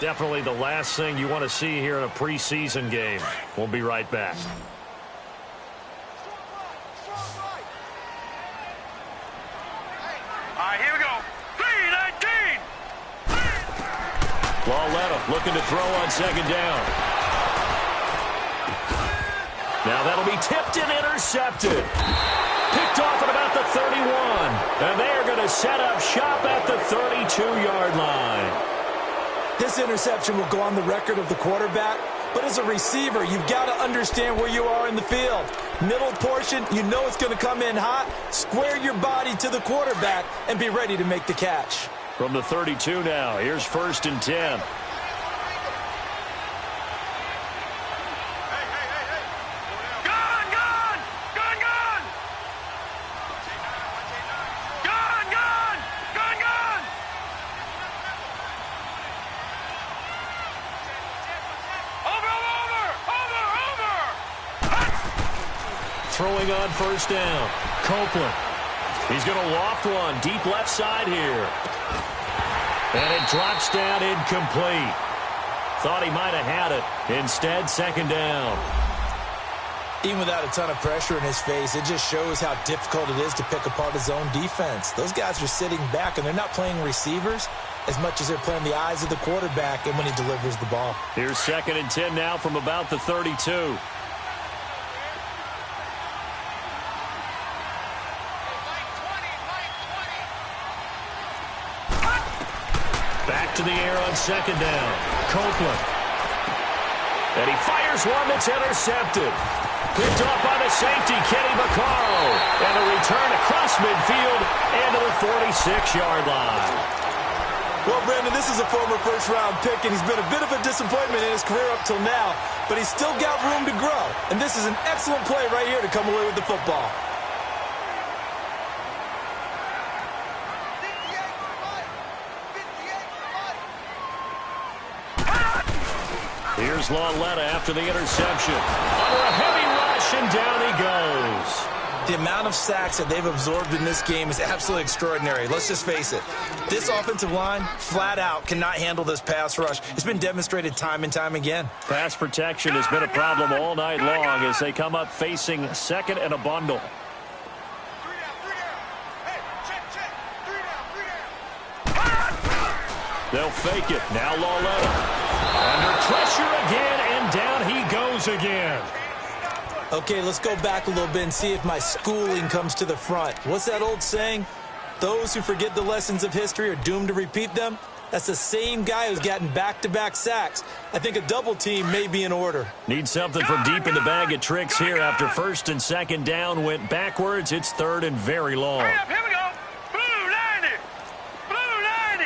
Definitely the last thing you want to see here in a preseason game. We'll be right back.
All right, here we go. 3-19!
Lauletta looking to throw on 2nd down. Now that'll be tipped and intercepted. Picked off at about the 31. And they are going to set up shop at the 32-yard line.
This interception will go on the record of the quarterback, but as a receiver, you've got to understand where you are in the field. Middle portion, you know it's going to come in hot. Square your body to the quarterback and be ready to make the catch.
From the 32 now, here's 1st and 10. Throwing on 1st down. Copeland. He's going to loft one deep left side here. And it drops down incomplete. Thought he might have had it. Instead, 2nd down.
Even without a ton of pressure in his face, it just shows how difficult it is to pick apart his own defense. Those guys are sitting back, and they're not playing receivers as much as they're playing the eyes of the quarterback and when he delivers the ball.
Here's 2nd and 10 now from about the 32. Back to the air on 2nd down. Copeland. And he fires one that's intercepted. Picked off by the safety, Kenny Vaccaro. And a return across midfield and to the 46-yard line.
Well, Brandon, this is a former first-round pick, and he's been a bit of a disappointment in his career up till now. But he's still got room to grow. And this is an excellent play right here to come away with the football.
Here's Lauletta after the interception. Under a heavy rush, and down he goes.
The amount of sacks that they've absorbed in this game is absolutely extraordinary. Let's just face it. This offensive line, flat out, cannot handle this pass rush. It's been demonstrated time and time again.
Pass protection has been a problem all night long as they come up facing 2nd and a bundle. They'll fake it. Now Lauletta. Under pressure again, and down he goes again.
Okay, let's go back a little bit and see if my schooling comes to the front. What's that old saying? Those who forget the lessons of history are doomed to repeat them. That's the same guy who's gotten back-to-back sacks. I think a double team may be in order.
Need something from deep in the bag of tricks here. After first and second down went backwards, it's third and very long.
Hurry up, here we go. Blue 90. Blue 90.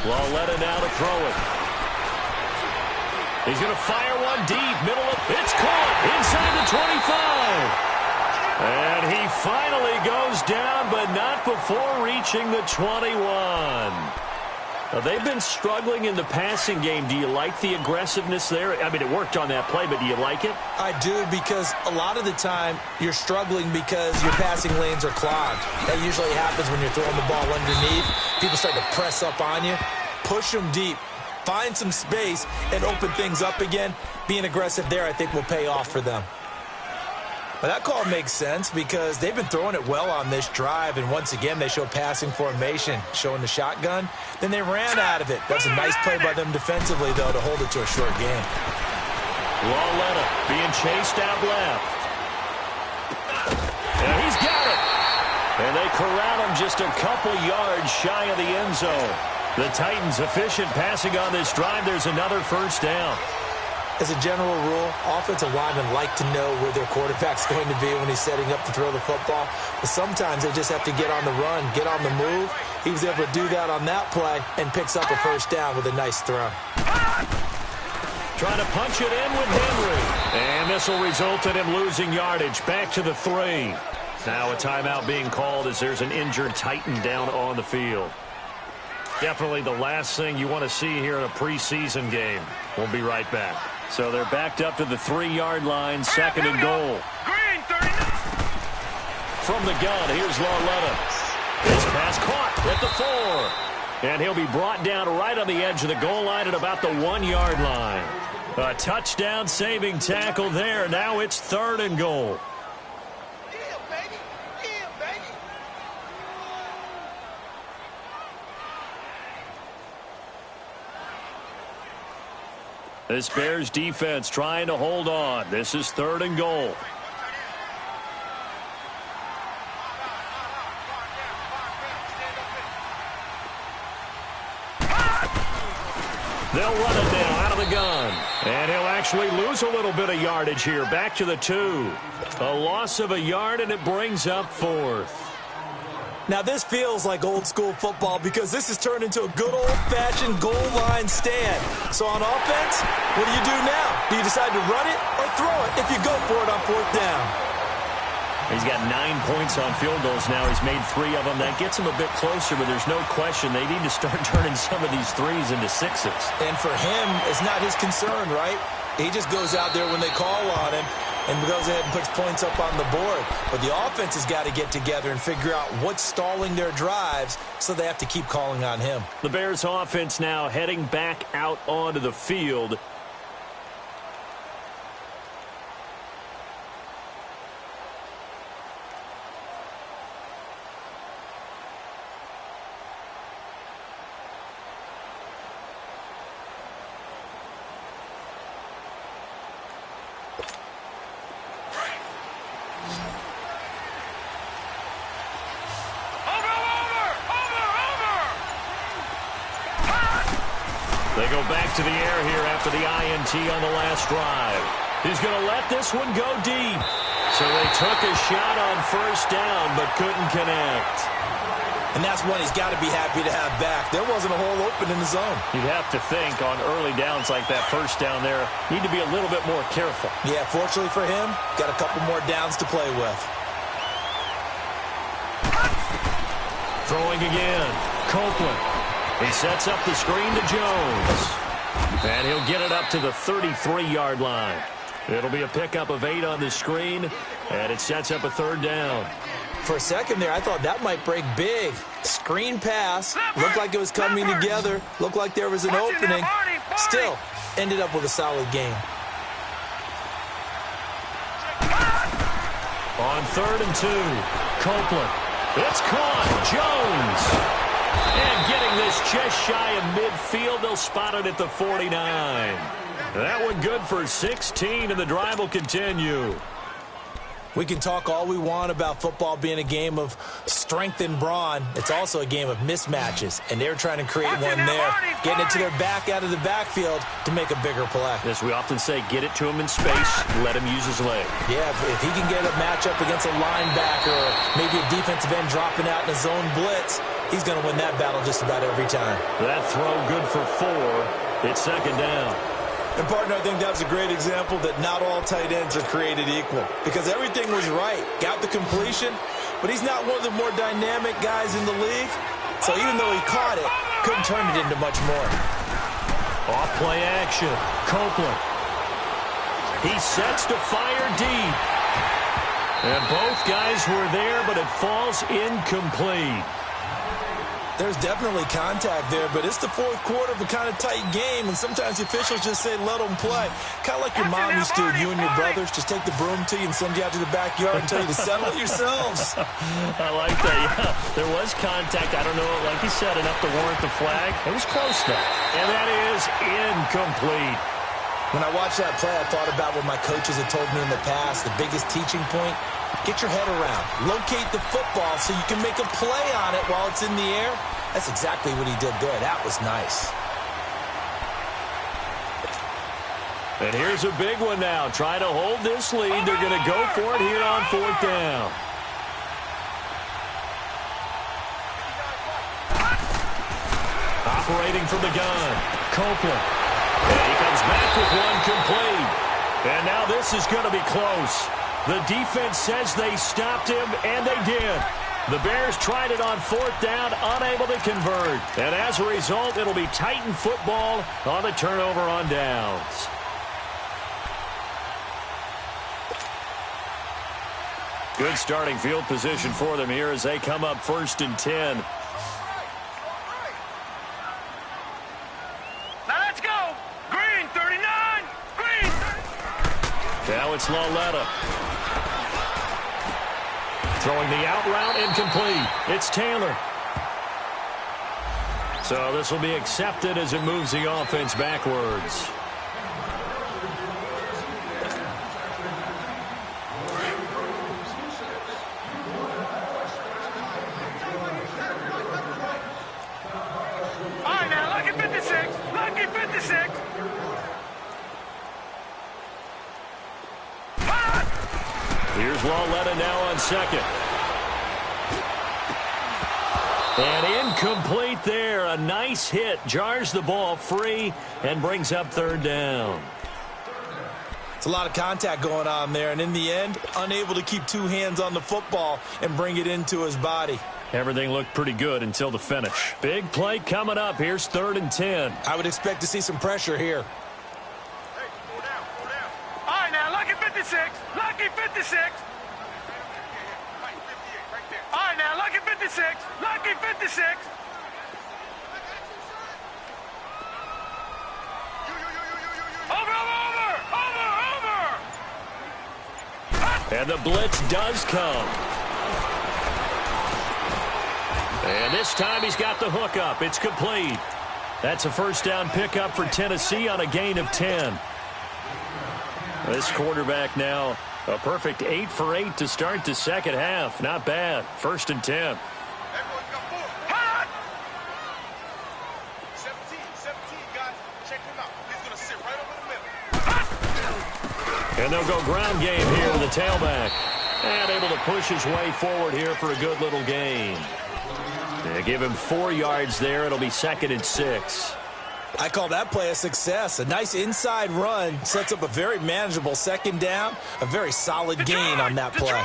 Lauletta now to throw it. He's going to fire one deep. Middle of it's caught inside the 25. And he finally goes down, but not before reaching the 21. Now, they've been struggling in the passing game. Do you like the aggressiveness there? I mean, it worked on that play, but do you like it?
I do, because a lot of the time you're struggling because your passing lanes are clogged. That usually happens when you're throwing the ball underneath. People start to press up on you. Push them deep. Find some space and open things up again. Being aggressive there, I think, will pay off for them. But that call makes sense because they've been throwing it well on this drive, and once again they show passing formation, showing the shotgun. Then they ran out of it. That's a nice play by them defensively, though, to hold it to a short game.
Lauletta being chased out left. And he's got it. And they corral him just a couple yards shy of the end zone. The Titans efficient passing on this drive. There's another first down.
As a general rule, offensive linemen like to know where their quarterback's going to be when he's setting up to throw the football. But sometimes they just have to get on the run, get on the move. He was able to do that on that play and picks up a first down with a nice throw.
Trying to punch it in with Henry. And this will result in him losing yardage. Back to the 3. Now a timeout being called as there's an injured Titan down on the field. Definitely the last thing you want to see here in a preseason game. We'll be right back. So they're backed up to the 3-yard line, second and goal.
Green 30.
From the gun, here's Lauletta. His pass caught at the 4. And he'll be brought down right on the edge of the goal line at about the 1-yard line. A touchdown saving tackle there. Now it's third and goal. This Bears defense trying to hold on. This is third and goal. They'll run it now out of the gun. And he'll actually lose a little bit of yardage here. Back to the 2. A loss of a yard, and it brings up fourth.
Now, this feels like old-school football because this has turned into a good old-fashioned goal line stand. So on offense, what do you do now? Do you decide to run it or throw it if you go for it on fourth down?
He's got 9 points on field goals now. He's made 3 of them. That gets him a bit closer, but there's no question they need to start turning some of these 3s into 6s.
And for him, it's not his concern, right? He just goes out there when they call on him and goes ahead and puts points up on the board. But the offense has got to get together and figure out what's stalling their drives, so they have to keep calling on him.
The Bears offense now heading back out onto the field. They go back to the air here after the INT on the last drive. He's going to let this one go deep. So they took a shot on first down but couldn't connect.
And that's one he's got to be happy to have back. There wasn't a hole open in the zone.
You'd have to think on early downs like that first down there, need to be a little bit more careful.
Yeah, fortunately for him, got a couple more downs to play with.
Throwing again. Copeland. He sets up the screen to Jones. And he'll get it up to the 33-yard line. It'll be a pickup of 8 on the screen, and it sets up a third down.
For a second there, I thought that might break big. Screen pass. Looked like it was coming together. Looked like there was an opening. Still, ended up with a solid game.
On 3rd and 2, Copeland. It's caught. Jones. And getting this just shy of midfield. They'll spot it at the 49. That one good for 16, and the drive will continue.
We can talk all we want about football being a game of strength and brawn. It's also a game of mismatches, and they're trying to create one there, getting it to their back out of the backfield to make a bigger play.
As we often say, get it to him in space, let him use his leg.
Yeah, if he can get a matchup against a linebacker or maybe a defensive end dropping out in a zone blitz, he's going to win that battle just about every time.
That throw good for 4. It's 2nd down.
And, partner, I think that was a great example that not all tight ends are created equal because everything was right. Got the completion, but he's not one of the more dynamic guys in the league. So even though he caught it, couldn't turn it into much more.
Off-play action. Copeland. He sets to fire deep. And both guys were there, but it falls incomplete.
There's definitely contact there, but it's the 4th quarter of a kind of tight game, and sometimes the officials just say, let them play. Kind of like your mom used to, you and your brothers, just take the broom to you and send you out to the backyard and tell you to settle it yourselves.
I like that, yeah. There was contact. I don't know, like you said, enough to warrant the flag. It was close, though. And that is incomplete.
When I watched that play, I thought about what my coaches had told me in the past. The biggest teaching point, get your head around. Locate the football so you can make a play on it while it's in the air. That's exactly what he did there. That was nice.
And here's a big one now. Try to hold this lead. They're going to go for it here on 4th down. Operating from the gun, Copeland. And he comes back with one complete. And now this is going to be close. The defense says they stopped him, and they did. The Bears tried it on 4th down, unable to convert. And as a result, it'll be Titan football on the turnover on downs. Good starting field position for them here as they come up 1st and 10.
Now let's go. Green, 39. Green.
Now it's Lauletta. Throwing the out route, incomplete. It's Taylor. So this will be accepted as it moves the offense backwards.
All right, now, lucky 56. Lucky 56.
Here's Lauletta now on 2nd. And incomplete there. A nice hit. Jars the ball free and brings up 3rd down.
It's a lot of contact going on there, and in the end, unable to keep 2 hands on the football and bring it into his body.
Everything looked pretty good until the finish. Big play coming up. Here's 3rd and 10.
I would expect to see some pressure here.
Hey, go down, go down. All right, now, lucky 56. Lucky 56. All right, now, lucky 56. Lucky 56. Over.
And the blitz does come. And this time he's got the hook up. It's complete. That's a 1st down pickup for Tennessee on a gain of 10. This quarterback now a perfect 8 for 8 to start the 2nd half. Not bad. 1st and 10.
Hot!
17, guys. Check him out. He's going to sit right over the middle.
And they'll go ground game here with the tailback. And able to push his way forward here for a good little gain. They give him 4 yards there. It'll be 2nd and 6.
I call that play a success. A nice inside run sets up a very manageable 2nd down. A very solid gain on that play.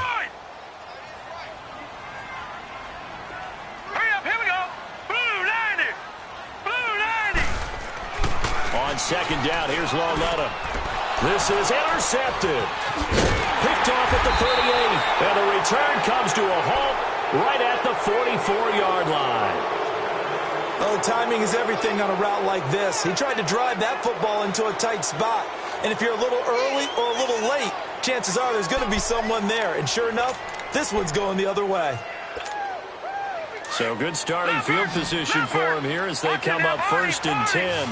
Hurry up, here we go. Blue 90. Blue 90.
On 2nd down, here's Lauletta. This is intercepted. Picked off at the 38. And the return comes to a halt right at the 44-yard line.
Oh, timing is everything on a route like this. He tried to drive that football into a tight spot. And if you're a little early or a little late, chances are there's going to be someone there. And sure enough, this one's going the other way.
So good starting field position for him here as they come up 1st and 10.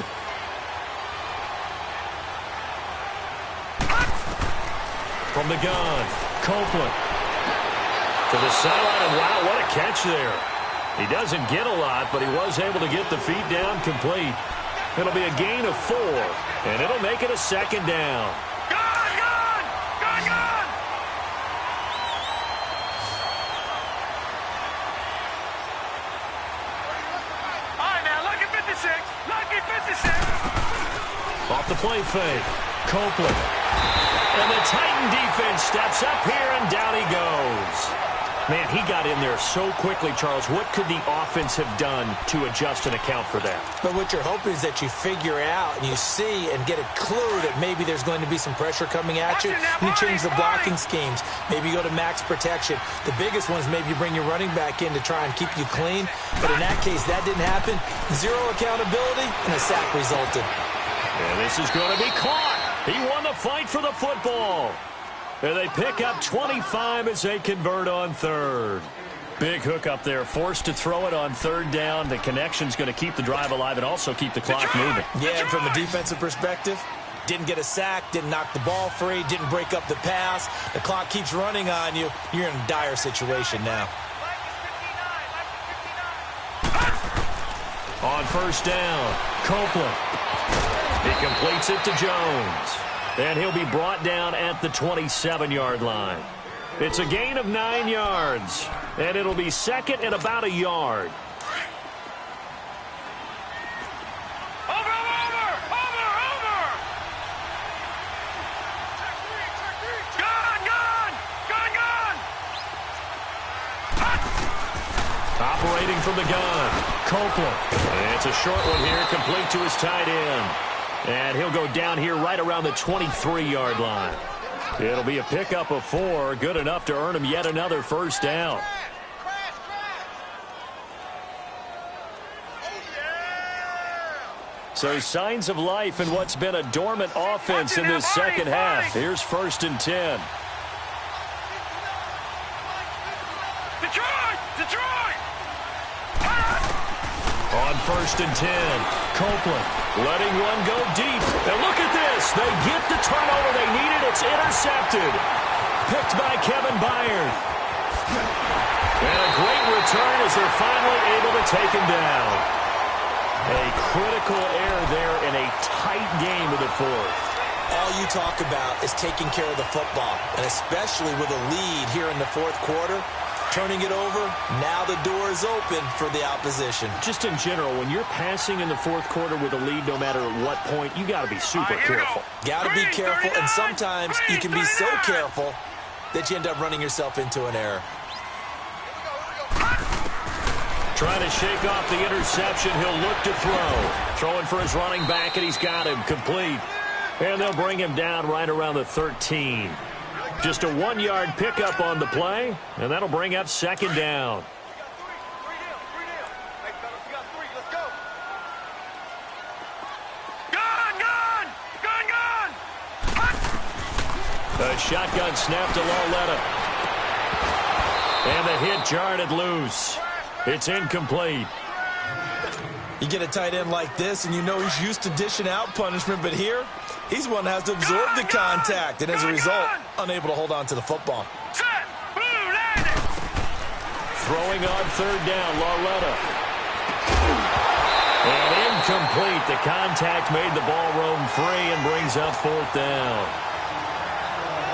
From the gun, Copeland. To the sideline, and wow, what a catch there. He doesn't get a lot, but he was able to get the feet down complete. It'll be a gain of 4, and it'll make it a 2nd down. Off the play fake, Copeland. And the Titan defense steps up here, and down he goes. Man, he got in there so quickly, Charles. What could the offense have done to adjust and account for that?
But what you're hoping is that you figure out and you see and get a clue that maybe there's going to be some pressure coming at you. And you change the blocking schemes. Maybe you go to max protection. The biggest one is maybe you bring your running back in to try and keep you clean. But in that case, that didn't happen. 0 accountability, and a sack resulted.
And this is going to be caught. He won the fight for the football. And they pick up 25 as they convert on 3rd. Big hook up there, forced to throw it on 3rd down. The connection's going to keep the drive alive and also keep the clock moving.
Yeah, and from a defensive perspective, didn't get a sack, didn't knock the ball free, didn't break up the pass. The clock keeps running on you. You're in a dire situation now.
On 1st down, Copeland. He completes it to Jones. And he'll be brought down at the 27-yard line. It's a gain of 9 yards. And it'll be 2nd and about a yard. Operating from the gun, Copeland. And it's a short one here, complete to his tight end. And he'll go down here right around the 23-yard line. It'll be a pickup of 4, good enough to earn him yet another 1st down. So signs of life in what's been a dormant offense in this second half. Here's 1st and 10.
Detroit!
On 1st and 10, Copeland letting one go deep. And look at this. They get the turnover they needed. It's intercepted. Picked by Kevin Byard. And a great return as they're finally able to take him down. A critical error there in a tight game of the 4th.
All you talk about is taking care of the football, and especially with a lead here in the 4th quarter. Turning it over, now the door is open for the opposition.
Just in general, when you're passing in the 4th quarter with a lead, no matter at what point, you got to be super careful.
Got to be careful, and sometimes you can be so careful that you end up running yourself into an error.
Trying to shake off the interception, he'll look to throw. Throwing for his running back, and he's got him complete. And they'll bring him down right around the 13. Just a 1-yard pickup on the play, and that'll bring up 2nd down. A shotgun snap to Lauletta. And the hit jarred it loose. It's incomplete.
You get a tight end like this, and you know he's used to dishing out punishment, but here, he's one that has to absorb the contact, and as a result, unable to hold on to the football.
Throwing on 3rd down, Lauletta. And incomplete. The contact made the ball roam free and brings up 4th down.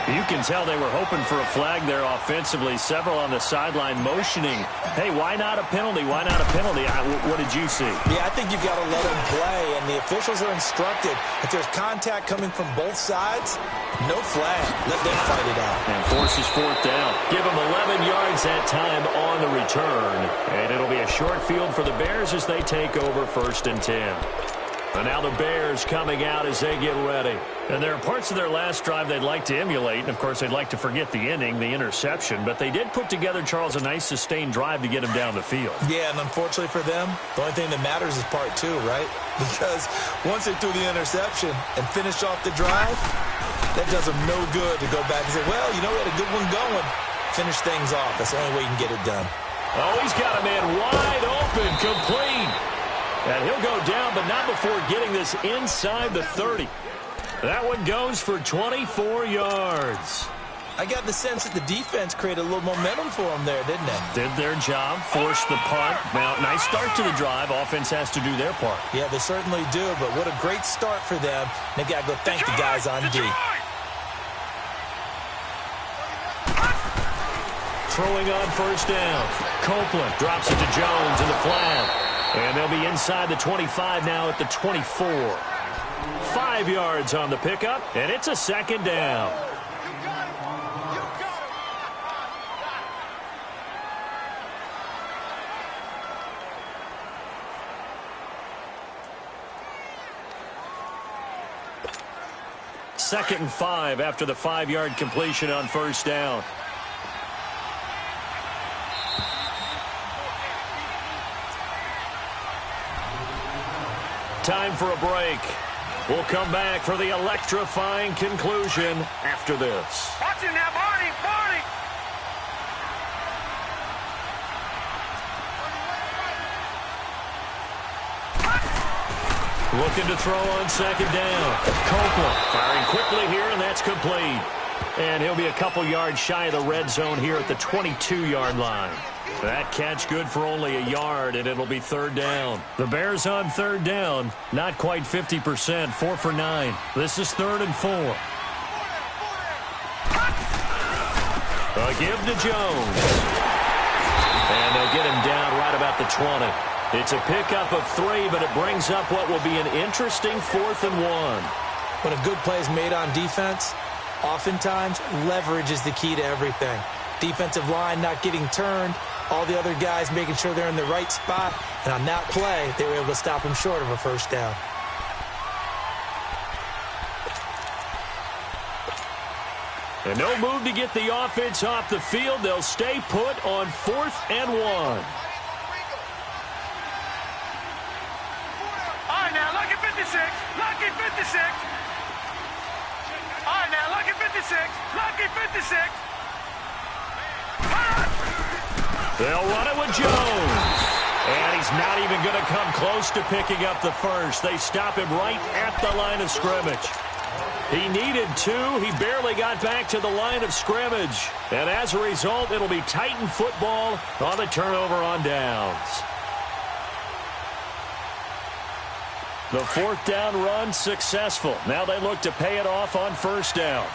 You can tell they were hoping for a flag there offensively. Several on the sideline motioning, hey, why not a penalty? Why not a penalty? What did you see?
Yeah, I think you've got to let them play, and the officials are instructed. If there's contact coming from both sides, no flag. Let them fight it out.
And forces 4th down. Give them 11 yards that time on the return. And it'll be a short field for the Bears as they take over 1st and 10. And now the Bears coming out as they get ready. And there are parts of their last drive they'd like to emulate. And, of course, they'd like to forget the ending, the interception. But they did put together, Charles, a nice sustained drive to get him down the field.
Yeah, and unfortunately for them, the only thing that matters is part 2, right? Because once they threw the interception and finished off the drive, That does him no good to go back and say, well, you know, we had a good one going. Finish things off. That's the only way you can get it done.
Oh, he's got a man wide open, complete. And he'll go down, but not before getting this inside the 30. That one goes for 24 yards.
I got the sense that the defense created a little momentum for them there, didn't they?
Did their job, forced the punt. Now, nice start to the drive. Offense has to do their part.
Yeah, they certainly do, but what a great start for them. They got to go thank the guys on D.
Throwing on first down. Copeland drops it to Jones in the flat. And they'll be inside the 25 now at the 24. 5 yards on the pickup, and it's a second down. Second and 5 after the 5-yard completion on first down. Time for a break. We'll come back for the electrifying conclusion after this.
Watch him now, Barney! Barney!
Looking to throw on second down. Copeland firing quickly here, and that's complete. And he'll be a couple yards shy of the red zone here at the 22-yard line. That catch good for only a yard, and it'll be third down. The Bears on third down, not quite 50%, 4 for 9. This is 3rd and 4. A give to Jones. And they'll get him down right about the 20. It's a pickup of 3, but it brings up what will be an interesting 4th and 1.
When a good play is made on defense, oftentimes leverage is the key to everything. Defensive line not getting turned, all the other guys making sure they're in the right spot, and on that play, they were able to stop him short of a first down.
And no move to get the offense off the field. They'll stay put on 4th and 1.
All right, now, lucky 56. Lucky 56. All right, now, lucky 56. Lucky 56.
They'll run it with Jones. And he's not even going to come close to picking up the first. They stop him right at the line of scrimmage. He needed 2. He barely got back to the line of scrimmage. And as a result, it'll be Titan football on the turnover on downs. The 4th down run successful. Now they look to pay it off on first down.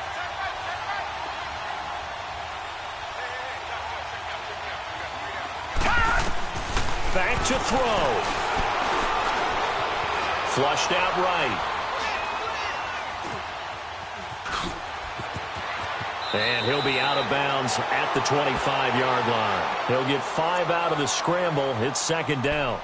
Back to throw. Flushed out right. And he'll be out of bounds at the 25-yard line. He'll get 5 out of the scramble. It's second down.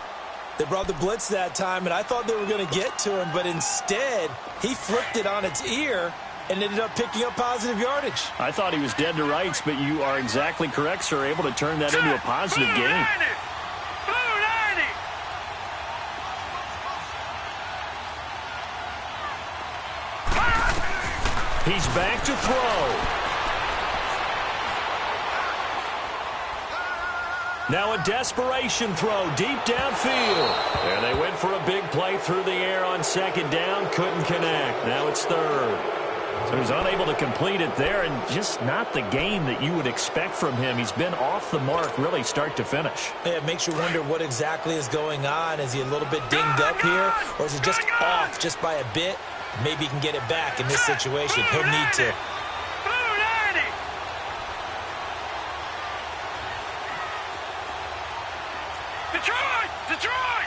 They brought the blitz that time, and I thought they were going to get to him, but instead, he flipped it on its ear and ended up picking up positive yardage.
I thought he was dead to rights, but you are exactly correct, sir. Able to turn that into a positive gain. He's back to throw. Now a desperation throw deep downfield. And they went for a big play through the air on second down. Couldn't connect. Now it's third. So he's unable to complete it there, and just not the game that you would expect from him. He's been off the mark really start to finish.
Yeah, it makes you wonder what exactly is going on. Is he a little bit dinged up here, or is he just off just by a bit? Maybe he can get it back in this situation. He'll need to.
Detroit!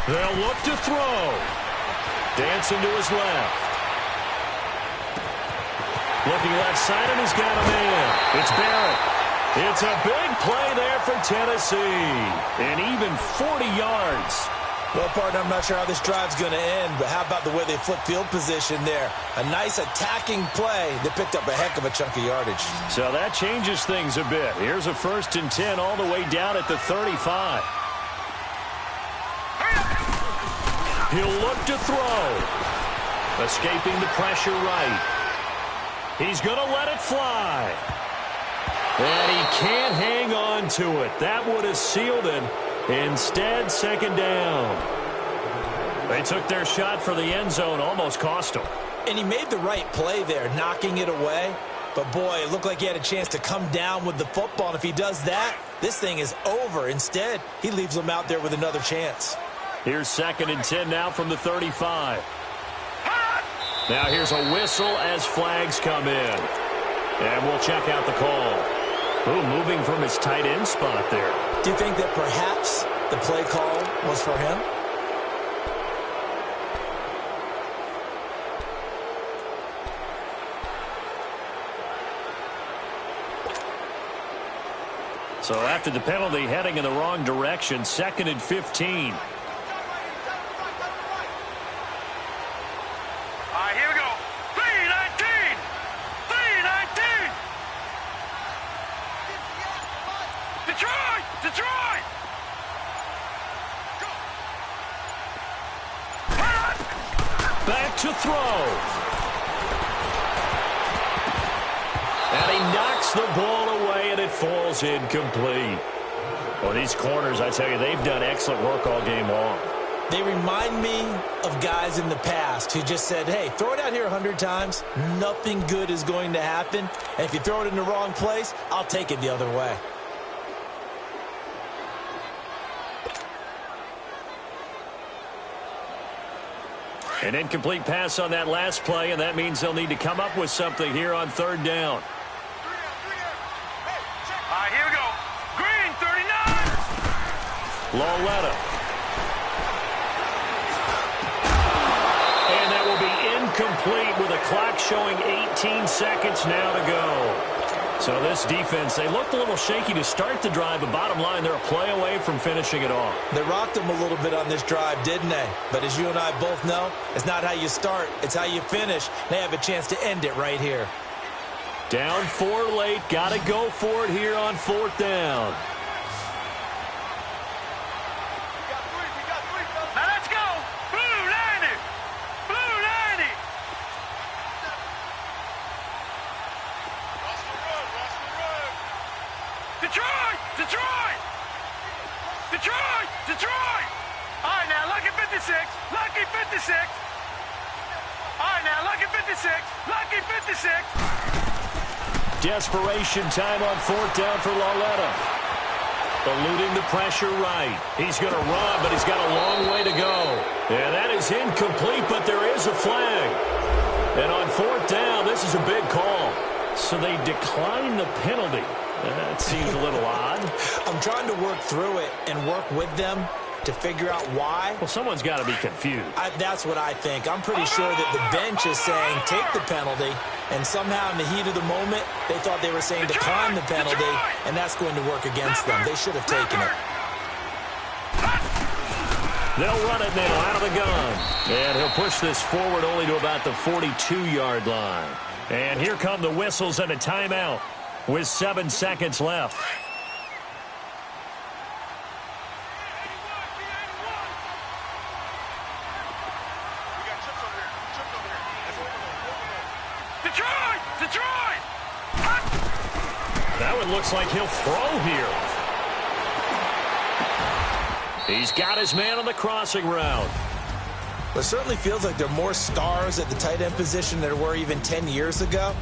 They'll look to throw. Dancing to his left. Looking left side, and he's got a man. It's Barrett. It's a big play there for Tennessee. And even 40 yards.
Well, partner, I'm not sure how this drive's going to end, but how about the way they flip field position there? A nice attacking play that picked up a heck of a chunk of yardage.
So that changes things a bit. Here's a 1st and 10 all the way down at the 35. He'll look to throw. Escaping the pressure right. He's going to let it fly. And he can't hang on to it. That would have sealed it. Instead, 2nd down. They took their shot for the end zone, almost cost him.
And he made the right play there, knocking it away. But, boy, it looked like he had a chance to come down with the football. And if he does that, this thing is over. Instead, he leaves them out there with another chance.
Here's 2nd and 10 now from the 35. Now here's a whistle as flags come in. And we'll check out the call. Ooh, moving from his tight end spot there.
Do you think that perhaps the play call was for him?
So after the penalty, heading in the wrong direction, 2nd and 15.
Here we go. 3-19. 3-19. Detroit! Detroit!
Back to throw. And he knocks the ball away, and it falls incomplete. Well, these corners, I tell you, they've done excellent work all game long.
They remind me of guys in the past who just said, hey, throw it out here 100 times. Nothing good is going to happen. And if you throw it in the wrong place, I'll take it the other way.
An incomplete pass on that last play, and that means they'll need to come up with something here on 3rd down.
Here we go. Green, 39.
Lauletta. And that will be incomplete with a clock showing 18 seconds now to go. So this defense, they looked a little shaky to start the drive, but bottom line, they're a play away from finishing it off.
They rocked them a little bit on this drive, didn't they? But as you and I both know, it's not how you start, it's how you finish. They have a chance to end it right here.
Down 4 late, got to go for it here on 4th down.
Now let's go. Blue 90. Blue 90. Detroit! Detroit! Detroit! Detroit! All right, now, lucky 56. Lucky 56. All right, now, lucky 56. Lucky 56.
Desperation time on 4th down for Lauletta. Eluding the pressure right. He's going to run, but he's got a long way to go. Yeah, that is incomplete, but there is a flag. And on 4th down, this is a big call. So they decline the penalty. That seems a little odd.
I'm trying to work through it and work with them to figure out why.
Well, someone's got to be confused.
That's what I think. I'm pretty sure that the bench is saying take the penalty, and somehow in the heat of the moment, they thought they were saying decline the penalty, and that's going to work against them. They should have taken it.
They'll run it now out of the gun. And he'll push this forward only to about the 42-yard line. And here come the whistles and a timeout with 7 seconds left.
Detroit! Detroit!
That one looks like he'll throw here. He's got his man on the crossing route.
It certainly feels like there are more stars at the tight end position than there were even 10 years ago.